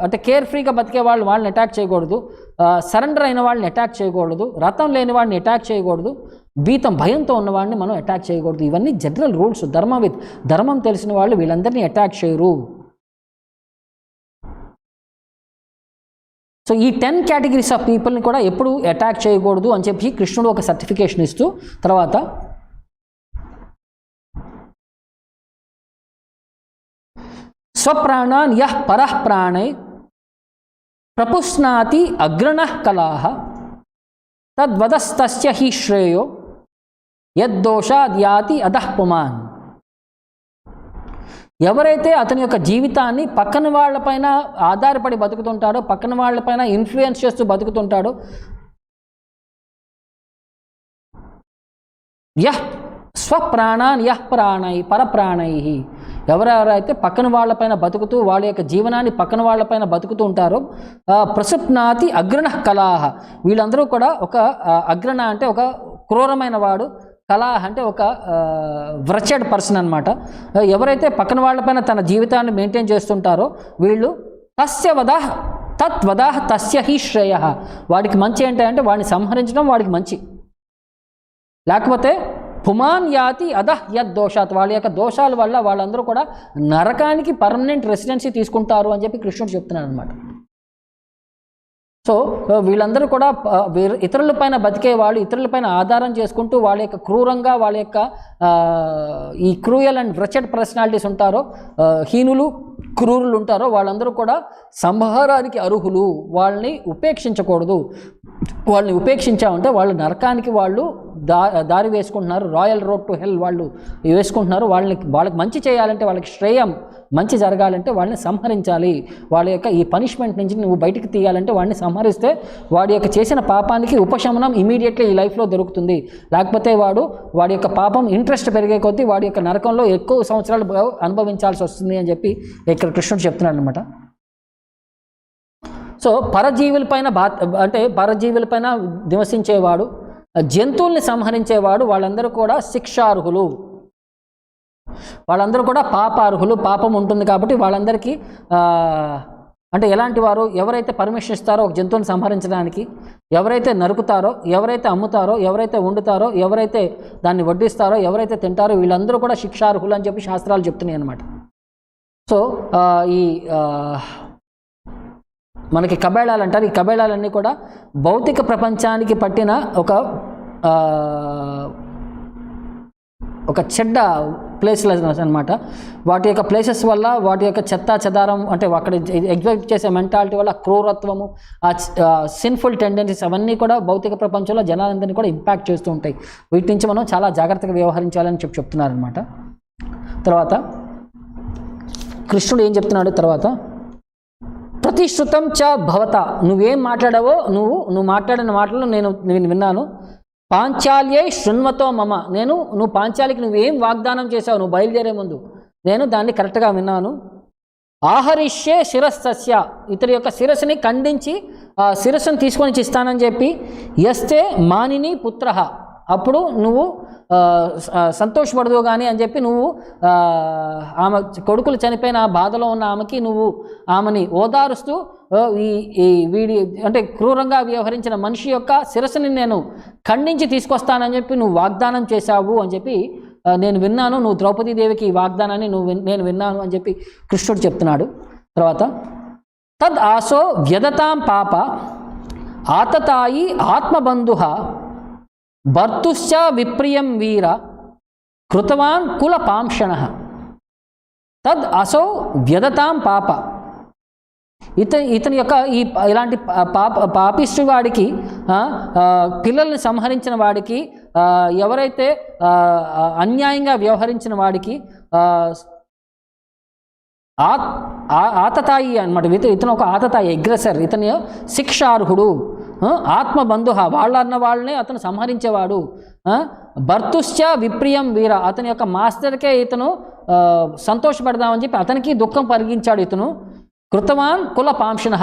అంటే కేర్ ఫ్రీగా బతికే వాళ్ళని అటాక్ చేయకూడదు, సరెండర్ అయిన వాళ్ళని అటాక్ చేయకూడదు, రథం లేని వాడిని అటాక్ చేయకూడదు, భయంతో ఉన్నవాడిని మనం అటాక్ చేయకూడదు. ఇవన్నీ జనరల్ రూల్స్. ధర్మం తెలిసిన వాళ్ళు వీళ్ళందరినీ అటాక్ చేయరు. సో ఈ 10 కేటగిరీస్ ఆఫ్ పీపుల్ని కూడా ఎప్పుడు అటాక్ చేయకూడదు అని చెప్పి కృష్ణుడు ఒక సర్టిఫికేషన్ ఇస్తూ, తర్వాత స్వప్రాణాన్ యః పరః ప్రాణై ప్రపుస్నాతి అగ్రణః కలాః తద్వదస్తస్య హి శ్రేయో యద్దోషాద్ యాతి అధః పుమాన్. ఎవరైతే అతని యొక్క జీవితాన్ని పక్కన వాళ్ళపైన ఆధారపడి బతుకుతుంటాడో, పక్కన వాళ్ళపైన ఇన్ఫ్లుయెన్స్ చేస్తూ బతుకుతుంటాడో, యః స్వప్రాణాన్ యః ప్రాణై పరప్రాణై, ఎవరెవరైతే పక్కన వాళ్ళపైన బతుకుతూ వాళ్ళ యొక్క జీవనాన్ని పక్కన వాళ్ళపైన బతుకుతూ ఉంటారో, ప్రసుప్నాతి అగ్రణః కలాః, వీళ్ళందరూ కూడా ఒక అగ్రణ అంటే ఒక క్రూరమైన వాడు, కలాహ అంటే ఒక వ్రచెడ్ పర్సన్ అనమాట. ఎవరైతే పక్కన వాళ్ళపైన తన జీవితాన్ని మెయింటైన్ చేస్తుంటారో వీళ్ళు తత్వదః తస్య హి శ్రేయః, వాడికి మంచి ఏంటంటే వాడిని సంహరించడం వాడికి మంచి. లేకపోతే పుమాన్ యాతి అధః యద్దోషాత్, వాళ్ళ యొక్క దోషాల వల్ల వాళ్ళందరూ కూడా నరకానికి పర్మనెంట్ రెసిడెన్సీ తీసుకుంటారు అని చెప్పి కృష్ణుడు చెప్తున్నాడు అనమాట. సో వీళ్ళందరూ కూడా ఇతరులపైన బతికేవాళ్ళు, ఇతరులపైన ఆధారం చేసుకుంటూ వాళ్ళ యొక్క క్రూరంగా వాళ్ళ యొక్క ఈ క్రూయల్ అండ్ వ్రచెడ్ పర్సనాలిటీస్ ఉంటారో, హీనులు క్రూరులు ఉంటారో వాళ్ళందరూ కూడా సంహారానికి అర్హులు. వాళ్ళని ఉపేక్షించకూడదు. వాళ్ళని ఉపేక్షించామంటే వాళ్ళు నరకానికి వాళ్ళు దారి వేసుకుంటున్నారు, రాయల్ రోడ్ టు హెల్ వాళ్ళు వేసుకుంటున్నారు. వాళ్ళకి మంచి చేయాలంటే, వాళ్ళకి శ్రేయం మంచి జరగాలంటే వాళ్ళని సంహరించాలి. వాళ్ళ యొక్క ఈ పనిష్మెంట్ నుంచి నువ్వు బయటికి తీయాలంటే వాడిని సంహరిస్తే వాడి యొక్క చేసిన పాపానికి ఉపశమనం ఇమీడియట్లీ ఈ లైఫ్లో దొరుకుతుంది. లేకపోతే వాడి యొక్క పాపం ఇంట్రెస్ట్ పెరిగే కొద్దీ వాడి యొక్క నరకంలో ఎక్కువ సంవత్సరాలు అనుభవించాల్సి వస్తుంది అని చెప్పి ఇక్కడ కృష్ణుడు చెప్తున్నాడు అనమాట. సో పరజీవులపైన నివసించేవాడు, జంతువుల్ని సంహరించేవాడు, వాళ్ళందరూ కూడా శిక్షార్హులు, వాళ్ళందరూ కూడా పాపార్హులు. పాపం ఉంటుంది కాబట్టి వాళ్ళందరికీ అంటే ఎలాంటి వారు? ఎవరైతే పర్మిషన్ ఇస్తారో ఒక జంతువుని సంహరించడానికి, ఎవరైతే నరుకుతారో, ఎవరైతే అమ్ముతారో, ఎవరైతే వండుతారో, ఎవరైతే దాన్ని వడ్డిస్తారో, ఎవరైతే తింటారో వీళ్ళందరూ కూడా శిక్షార్హులు అని చెప్పి శాస్త్రాలు చెప్తున్నాయి అన్నమాట. సో ఈ మనకి కబేళాలు అంటారు. ఈ కబేళాలన్నీ కూడా భౌతిక ప్రపంచానికి పట్టిన ఒక చెడ్డ ప్లేసెస్ అనమాట. వాటి యొక్క ప్లేసెస్ వల్ల, వాటి యొక్క చెత్త చెదారం అంటే అక్కడ ఎగ్జిబిట్ చేసే మెంటాలిటీ వల్ల క్రూరత్వము, సిన్ఫుల్ టెండెన్సీస్ అవన్నీ కూడా భౌతిక ప్రపంచంలో జనాలందరినీ కూడా ఇంపాక్ట్ చేస్తూ ఉంటాయి. వీటి నుంచి మనం చాలా జాగ్రత్తగా వ్యవహరించాలని చెప్తున్నారనమాట. తర్వాత కృష్ణుడు ఏం చెప్తున్నాడు? తర్వాత ప్రతిశ్రుతం చ భవత, నువ్వేం మాట్లాడావో నువ్వు మాట్లాడిన మాటలు నేను విన్నాను. పాంచాల్యై శృణ్వతో మమ, నువ్వు పాంచాలికి నువ్వేం వాగ్దానం చేశావు నువ్వు బయలుదేరే ముందు, నేను దాన్ని కరెక్ట్గా విన్నాను. ఆహరిష్యే శిరస్సస్య, ఇతని యొక్క శిరస్సుని ఖండించి ఆ శిరస్సును తీసుకొని ఇస్తానని చెప్పి, యస్తే మానిని పుత్ర, అప్పుడు నువ్వు సంతోషపడదు కానీ అని చెప్పి నువ్వు ఆమె కొడుకులు చనిపోయిన బాధలో ఉన్న ఆమెకి నువ్వు ఆమెని ఓదారుస్తూ ఈ వీడి అంటే క్రూరంగా వ్యవహరించిన మనిషి యొక్క శిరస్సుని నేను ఖండించి తీసుకొస్తానని చెప్పి నువ్వు వాగ్దానం చేశావు అని చెప్పి నేను విన్నాను, నువ్వు ద్రౌపదీదేవికి ఈ వాగ్దానాన్ని నేను విన్నాను అని చెప్పి కృష్ణుడు చెప్తున్నాడు. తర్వాత తద్ ఆసో వ్యదతాం పాప ఆతతాయి ఆత్మబంధు భర్తుశ్చ విప్రియం వీర కృతవాన్ కుల పాంషణ. తద్ అసౌ వ్యదతాం పాప, ఇతని యొక్క ఇలాంటి పాపిష్టి వాడికి, పిల్లల్ని సంహరించిన వాడికి, ఎవరైతే అన్యాయంగా వ్యవహరించిన వాడికి ఆతతాయి అనమాట. ఇతను ఒక ఆతతాయి, అగ్రెసర్, ఇతని శిక్షార్హుడు, ఆత్మబంధు, వాళ్ళన్న వాళ్ళనే అతను సంహరించేవాడు. భర్తుశ్చ విప్రియం వీర, అతని యొక్క మాస్టర్కే ఇతను సంతోషపడదామని చెప్పి అతనికి దుఃఖం కలిగించాడు. ఇతను కృతవాన్ కుల పాంషణ,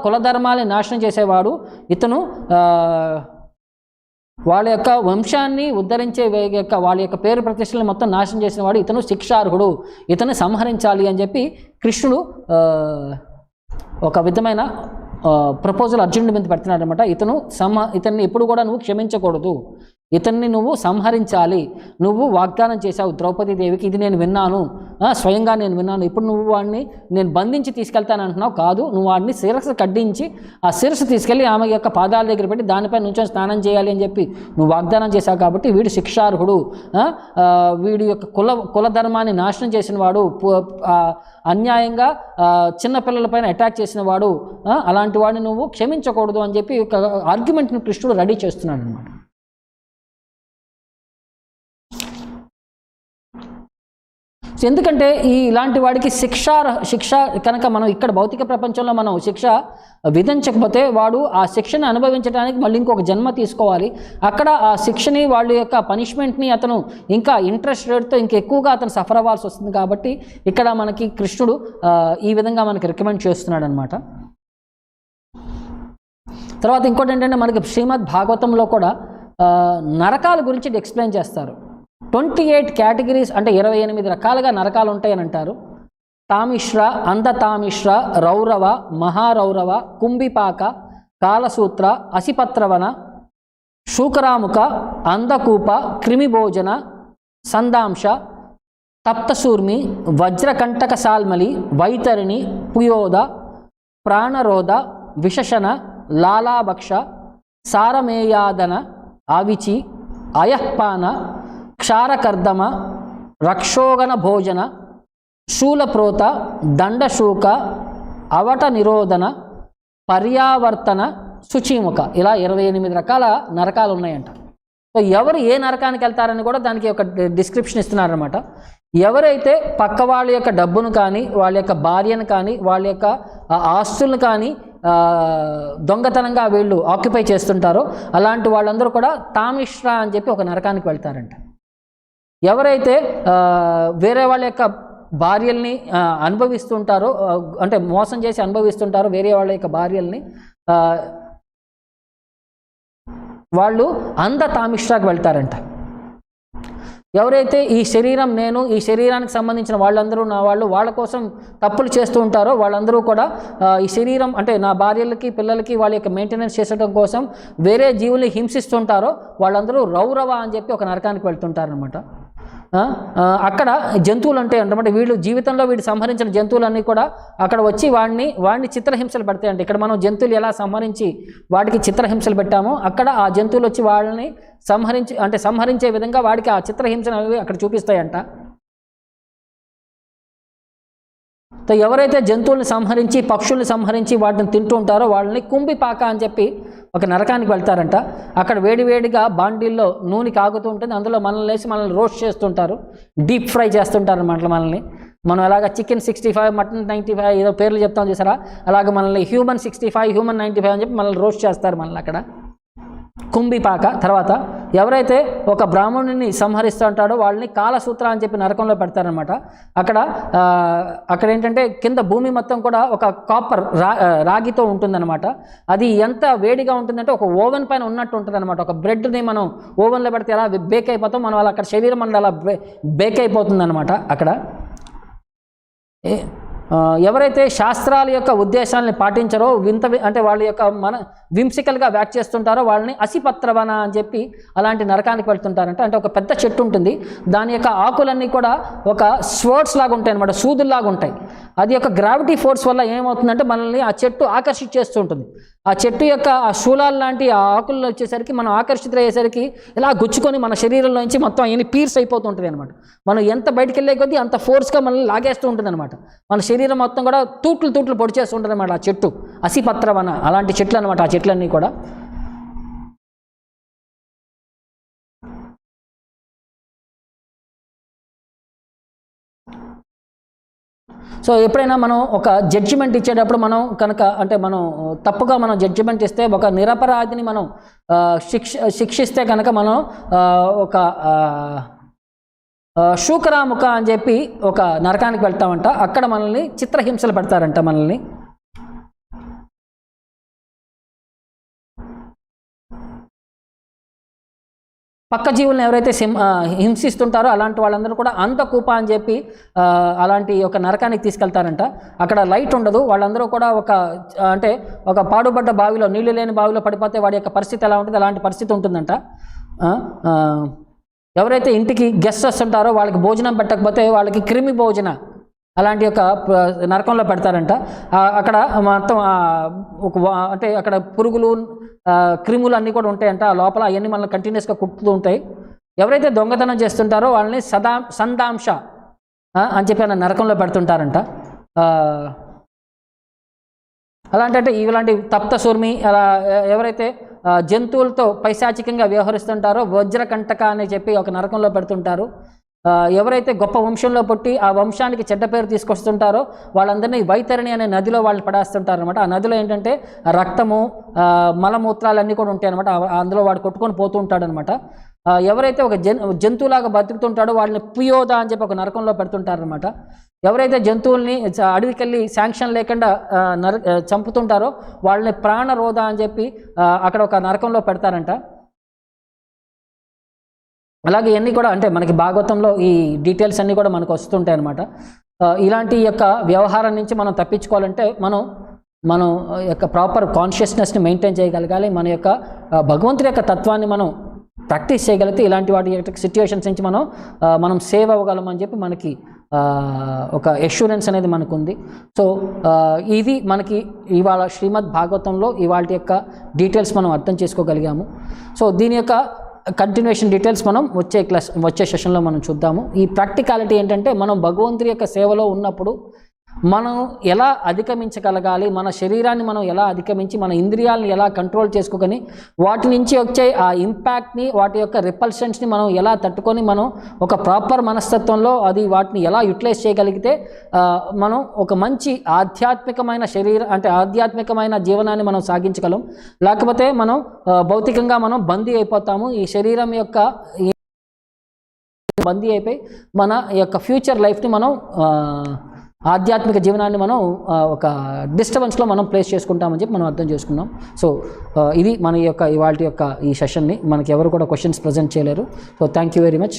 కులధర్మాలని నాశనం చేసేవాడు ఇతను. వాళ్ళ యొక్క వంశాన్ని ఉద్ధరించే వాళ్ళ యొక్క పేరు ప్రతిష్టలను మొత్తం నాశనం చేసిన వాడు ఇతను, శిక్షార్హుడు, ఇతను సంహరించాలి అని చెప్పి కృష్ణుడు ఒక విధమైన ప్రపోజల్ అర్జునుడి మీద పెడుతున్నాడు అనమాట. ఇతన్ని ఎప్పుడు కూడా నువ్వు క్షమించకూడదు, ఇతన్ని నువ్వు సంహరించాలి. నువ్వు వాగ్దానం చేశావు ద్రౌపదీదేవికి, ఇది నేను విన్నాను, స్వయంగా నేను విన్నాను. ఇప్పుడు నువ్వు వాడిని నేను బంధించి తీసుకెళ్తాను అంటున్నావు, కాదు, నువ్వు వాడిని శిరస్సు కడ్డించి ఆ శిరస్సు తీసుకెళ్ళి ఆమె యొక్క పాదాల దగ్గర పెట్టి దానిపై నుంచొని స్నానం చేయాలి అని చెప్పి నువ్వు వాగ్దానం చేశావు. కాబట్టి వీడు శిక్షార్హుడు, వీడి యొక్క కులధర్మాన్ని నాశనం చేసిన వాడు, అన్యాయంగా చిన్నపిల్లలపైన అటాక్ చేసిన వాడు, అలాంటి వాడిని నువ్వు క్షమించకూడదు అని చెప్పి ఒక ఆర్గ్యుమెంట్ని కృష్ణుడు రెడీ చేస్తున్నాడు అనమాట. ఎందుకంటే ఇలాంటి వాడికి శిక్ష కనుక మనం ఇక్కడ భౌతిక ప్రపంచంలో మనం శిక్ష విధించకపోతే వాడు ఆ శిక్షను అనుభవించడానికి మళ్ళీ ఇంకొక జన్మ తీసుకోవాలి. అక్కడ ఆ శిక్షని, వాళ్ళ యొక్క పనిష్మెంట్ని అతను ఇంకా ఇంట్రెస్ట్ రేట్తో ఇంకా ఎక్కువగా అతను సఫర్ అవ్వాల్సి వస్తుంది. కాబట్టి ఇక్కడ మనకి కృష్ణుడు ఈ విధంగా మనకి రికమెండ్ చేస్తున్నాడు అనమాట. తర్వాత ఇంకోటి ఏంటంటే మనకి శ్రీమద్ భాగవతంలో కూడా నరకాల గురించి ఎక్స్ప్లెయిన్ చేస్తారు. 28 కేటగిరీస్, అంటే 28 రకాలుగా నరకాలు ఉంటాయని అంటారు. తామిశ్ర, అంధతామిశ్ర, రౌరవ, మహారౌరవ, కుంభిపాక, కాలసూత్ర, అసిపత్రవన, శూకరాముఖ, అంధకూప, క్రిమిభోజన, సందాంశ, తప్తశూర్మి, వజ్రకంటక సాల్మలి, వైతరిణి, పుయోద, ప్రాణరోధ, విశషణ, లాలాభక్ష, సారమేయాదన, ఆవిచి, అయఃపాన, క్షారకర్దమ, రక్షోగణ భోజన, శూలప్రోత, దండశూక, అవట నిరోధన, పర్యావర్తన, శుచిముఖ, ఇలా 28 రకాల నరకాలు ఉన్నాయంట. సో ఎవరు ఏ నరకానికి వెళ్తారని కూడా దానికి ఒక డిస్క్రిప్షన్ ఇస్తున్నారనమాట. ఎవరైతే పక్క వాళ్ళ యొక్క డబ్బును కానీ, వాళ్ళ యొక్క భార్యను కానీ, వాళ్ళ యొక్క ఆస్తులను కానీ దొంగతనంగా వీళ్ళు ఆక్యుపై చేస్తుంటారో అలాంటి వాళ్ళందరూ కూడా తామిశ్ర అని చెప్పి ఒక నరకానికి వెళ్తారంట. ఎవరైతే వేరే వాళ్ళ యొక్క భార్యల్ని అనుభవిస్తుంటారో, అంటే మోసం చేసి అనుభవిస్తుంటారో వేరే వాళ్ళ యొక్క భార్యల్ని, వాళ్ళు అంధ తామిశ్రాకి వెళ్తారంట. ఎవరైతే ఈ శరీరం నేను, ఈ శరీరానికి సంబంధించిన వాళ్ళందరూ నా వాళ్ళు, వాళ్ళ కోసం తప్పులు చేస్తూ ఉంటారో వాళ్ళందరూ కూడా ఈ శరీరం అంటే నా భార్యలకి పిల్లలకి వాళ్ళ యొక్క మెయింటెనెన్స్ చేసడం కోసం వేరే జీవుల్ని హింసిస్తుంటారో వాళ్ళందరూ రౌరవ అని చెప్పి ఒక నరకానికి వెళ్తుంటారనమాట. అక్కడ జంతువులు అంటే అనమాట, వీళ్ళు జీవితంలో వీడు సంహరించిన జంతువులన్నీ కూడా అక్కడ వచ్చి వాడిని చిత్రహింసలు పెడతాయంట. ఇక్కడ మనం జంతువులు ఎలా సంహరించి వాటికి చిత్రహింసలు పెట్టామో అక్కడ ఆ జంతువులు వచ్చి వాళ్ళని సంహరించే విధంగా వాడికి ఆ చిత్రహింసలు అనేవి అక్కడ చూపిస్తాయంట. ఎవరైతే జంతువుల్ని సంహరించి పక్షుల్ని సంహరించి వాటిని తింటూ ఉంటారో వాళ్ళని కుంభిపాక అని చెప్పి ఒక నరకానికి వెళ్తారంట. అక్కడ వేడివేడిగా బాండీల్లో నూనె కాగుతూ ఉంటుంది, అందులో మనల్ని వేసి మనల్ని రోస్ట్ చేస్తుంటారు, డీప్ ఫ్రై చేస్తుంటారు అన్నమాట. మనం ఎలాగ చికెన్ 65, మటన్ 95 ఏదో పేర్లు చెప్తాం చూసారా, అలాగ మనల్ని హ్యూమన్ 65, హ్యూమన్ 95 అని చెప్పి మనల్ని రోస్ట్ చేస్తారు మనల్ని అక్కడ కుంభిపాక. తర్వాత ఎవరైతే ఒక బ్రాహ్మణుని సంహరిస్తూ ఉంటాడో వాళ్ళని కాలసూత్ర అని చెప్పి నరకంలో పెడతారనమాట. అక్కడ ఏంటంటే కింద భూమి మొత్తం కూడా ఒక కాపర్ రాగితో ఉంటుందన్నమాట. అది ఎంత వేడిగా ఉంటుందంటే ఒక ఓవెన్ పైన ఉన్నట్టు ఉంటుంది అనమాట. ఒక బ్రెడ్ని మనం ఓవెన్లో పెడితే ఎలా బేక్ అయిపోతాం, మనం అలా అక్కడ శరీరం అనేది అలా బేక్ అయిపోతుంది అనమాట. అక్కడ ఎవరైతే శాస్త్రాల యొక్క ఉద్దేశాలని పాటించారో అంటే వాళ్ళ యొక్క వింసికల్గా వ్యాక్ చేస్తుంటారో వాళ్ళని అసిపత్రవన అని చెప్పి అలాంటి నరకానికి వెళ్తుంటారంట. అంటే ఒక పెద్ద చెట్టు ఉంటుంది, దాని యొక్క ఆకులన్నీ కూడా ఒక స్వర్డ్స్ లాగా ఉంటాయి అనమాట, సూదుల్లాగా ఉంటాయి. అది యొక్క గ్రావిటీ ఫోర్స్ వల్ల ఏమవుతుందంటే మనల్ని ఆ చెట్టు ఆకర్షించేస్తూ ఉంటుంది. ఆ చెట్టు యొక్క ఆ శూలాలు లాంటి ఆ ఆకుల్లో వచ్చేసరికి మనం ఆకర్షితులయ్యేసరికి ఇలా గుచ్చుకొని మన శరీరంలో నుంచి మొత్తం అవన్నీ పీర్స్ అయిపోతూ ఉంటుంది అనమాట. మనం ఎంత బయటికి వెళ్ళే కొద్దీ అంత ఫోర్స్గా మనల్ని లాగేస్తూ ఉంటుంది అనమాట. మన శరీరం మొత్తం కూడా తూట్లు పొడి చేస్తూ ఉంటుంది అనమాట ఆ చెట్టు. అసిపత్రవన అలాంటి చెట్లు అనమాట ఆ చెట్లన్నీ కూడా. సో ఎప్పుడైనా మనం ఒక జడ్జిమెంట్ ఇచ్చేటప్పుడు మనం కనుక అంటే మనం తప్పుగా మనం జడ్జిమెంట్ ఇస్తే, ఒక నిరపరాధిని మనం శిక్షిస్తే కనుక మనం ఒక శూకరాముఖ అని చెప్పి ఒక నరకానికి వెళ్తామంట. అక్కడ మనల్ని చిత్రహింసలు పెడతారంట మనల్ని. పక్క జీవులను ఎవరైతే హింసిస్తుంటారో అలాంటి వాళ్ళందరూ కూడా అంతకూప అని చెప్పి అలాంటి ఒక నరకానికి తీసుకెళ్తారంట. అక్కడ లైట్ ఉండదు, వాళ్ళందరూ కూడా అంటే ఒక పాడుబడ్డ బావిలో, నీళ్లు లేని బావిలో పడిపోతే వాడి యొక్క పరిస్థితి ఎలా ఉంటుంది, అలాంటి పరిస్థితి ఉంటుందంట. ఎవరైతే ఇంటికి గెస్ట్ వస్తుంటారో వాళ్ళకి భోజనం పెట్టకపోతే వాళ్ళకి క్రిమి భోజన అలాంటి ఒక నరకంలో పెడతారంట. అక్కడ మొత్తం అంటే అక్కడ పురుగులు క్రిములు అన్నీ కూడా ఉంటాయంట ఆ లోపల. అవన్నీ మనల్ని కంటిన్యూస్గా కుట్టుతూ ఉంటాయి. ఎవరైతే దొంగతనం చేస్తుంటారో వాళ్ళని సందాంశ అని చెప్పి నరకంలో పెడుతుంటారంట. అలాంటి ఇలాంటి తప్తసూర్మి అలా ఎవరైతే జంతువులతో పైశాచికంగా వ్యవహరిస్తుంటారో వజ్రకంటక అని చెప్పి ఒక నరకంలో పెడుతుంటారు. ఎవరైతే గొప్ప వంశంలో పుట్టి ఆ వంశానికి చెడ్డ పేరు తీసుకొస్తుంటారో వాళ్ళందరినీ వైతరణి అనే నదిలో వాళ్ళు పడేస్తుంటారు అనమాట. ఆ నదిలో ఏంటంటే రక్తము, మలమూత్రాలు అన్నీ కూడా ఉంటాయి అనమాట. అందులో వాడు కొట్టుకొని పోతూ ఉంటాడనమాట. ఎవరైతే ఒక జంతువులాగా బతుకుతుంటాడో వాళ్ళని పుయోద అని చెప్పి ఒక నరకంలో పెడుతుంటారనమాట. ఎవరైతే జంతువుల్ని అడవికి వెళ్ళి శాంక్షన్ లేకుండా చంపుతుంటారో వాళ్ళని ప్రాణరోధ అని చెప్పి అక్కడ ఒక నరకంలో పెడతారంట. అలాగే ఇవన్నీ కూడా అంటే మనకి భాగవతంలో ఈ డీటెయిల్స్ అన్నీ కూడా మనకు వస్తుంటాయి అన్నమాట. ఇలాంటి యొక్క వ్యవహారం నుంచి మనం తప్పించుకోవాలంటే మనం యొక్క ప్రాపర్ కాన్షియస్నెస్ని మెయింటైన్ చేయగలగాలి. మన యొక్క భగవంతుడి యొక్క తత్వాన్ని మనం ప్రాక్టీస్ చేయగలిగితే ఇలాంటి వాటి యొక్క సిచ్యువేషన్స్ నుంచి మనం సేవ్ అవ్వగలమని చెప్పి మనకి ఒక ఎష్యూరెన్స్ అనేది మనకు ఉంది. సో ఇది మనకి ఇవాళ శ్రీమద్ భాగవతంలో ఇవాళ యొక్క డీటెయిల్స్ మనం అర్థం చేసుకోగలిగాము. సో దీని యొక్క కంటిన్యూషన్ డీటెయిల్స్ మనం వచ్చే సెషన్లో మనం చూద్దాము. ఈ ప్రాక్టికాలిటీ ఏంటంటే మనం భగవంతుడి యొక్క సేవలో ఉన్నప్పుడు మనం ఎలా అధిగమించగలగాలి, మన శరీరాన్ని మనం ఎలా అధిగమించి మన ఇంద్రియాలను ఎలా కంట్రోల్ చేసుకోగని వాటి నుంచి వచ్చే ఆ ఇంపాక్ట్ని, వాటి యొక్క రిపల్షన్స్ని మనం ఎలా తట్టుకొని మనం ఒక ప్రాపర్ మనస్తత్వంలో వాటిని ఎలా యూటిలైజ్ చేయగలిగితే మనం ఒక మంచి ఆధ్యాత్మికమైన ఆధ్యాత్మికమైన జీవనాన్ని మనం సాగించగలం. లేకపోతే మనం భౌతికంగా మనం బందీ అయిపోతాము. ఈ శరీరం యొక్క బందీ అయిపోయి మన యొక్క ఫ్యూచర్ లైఫ్ని మనం ఆధ్యాత్మిక జీవనాన్ని మనం ఒక డిస్టర్బెన్స్లో మనం ప్లేస్ చేసుకుంటామని చెప్పి మనం అర్థం చేసుకున్నాం. సో ఇది మన యొక్క ఇవాళ యొక్క ఈ సెషన్ని మనకి ఎవరు కూడా క్వశ్చన్స్ ప్రజెంట్ చేయలేరు. So thank you very much.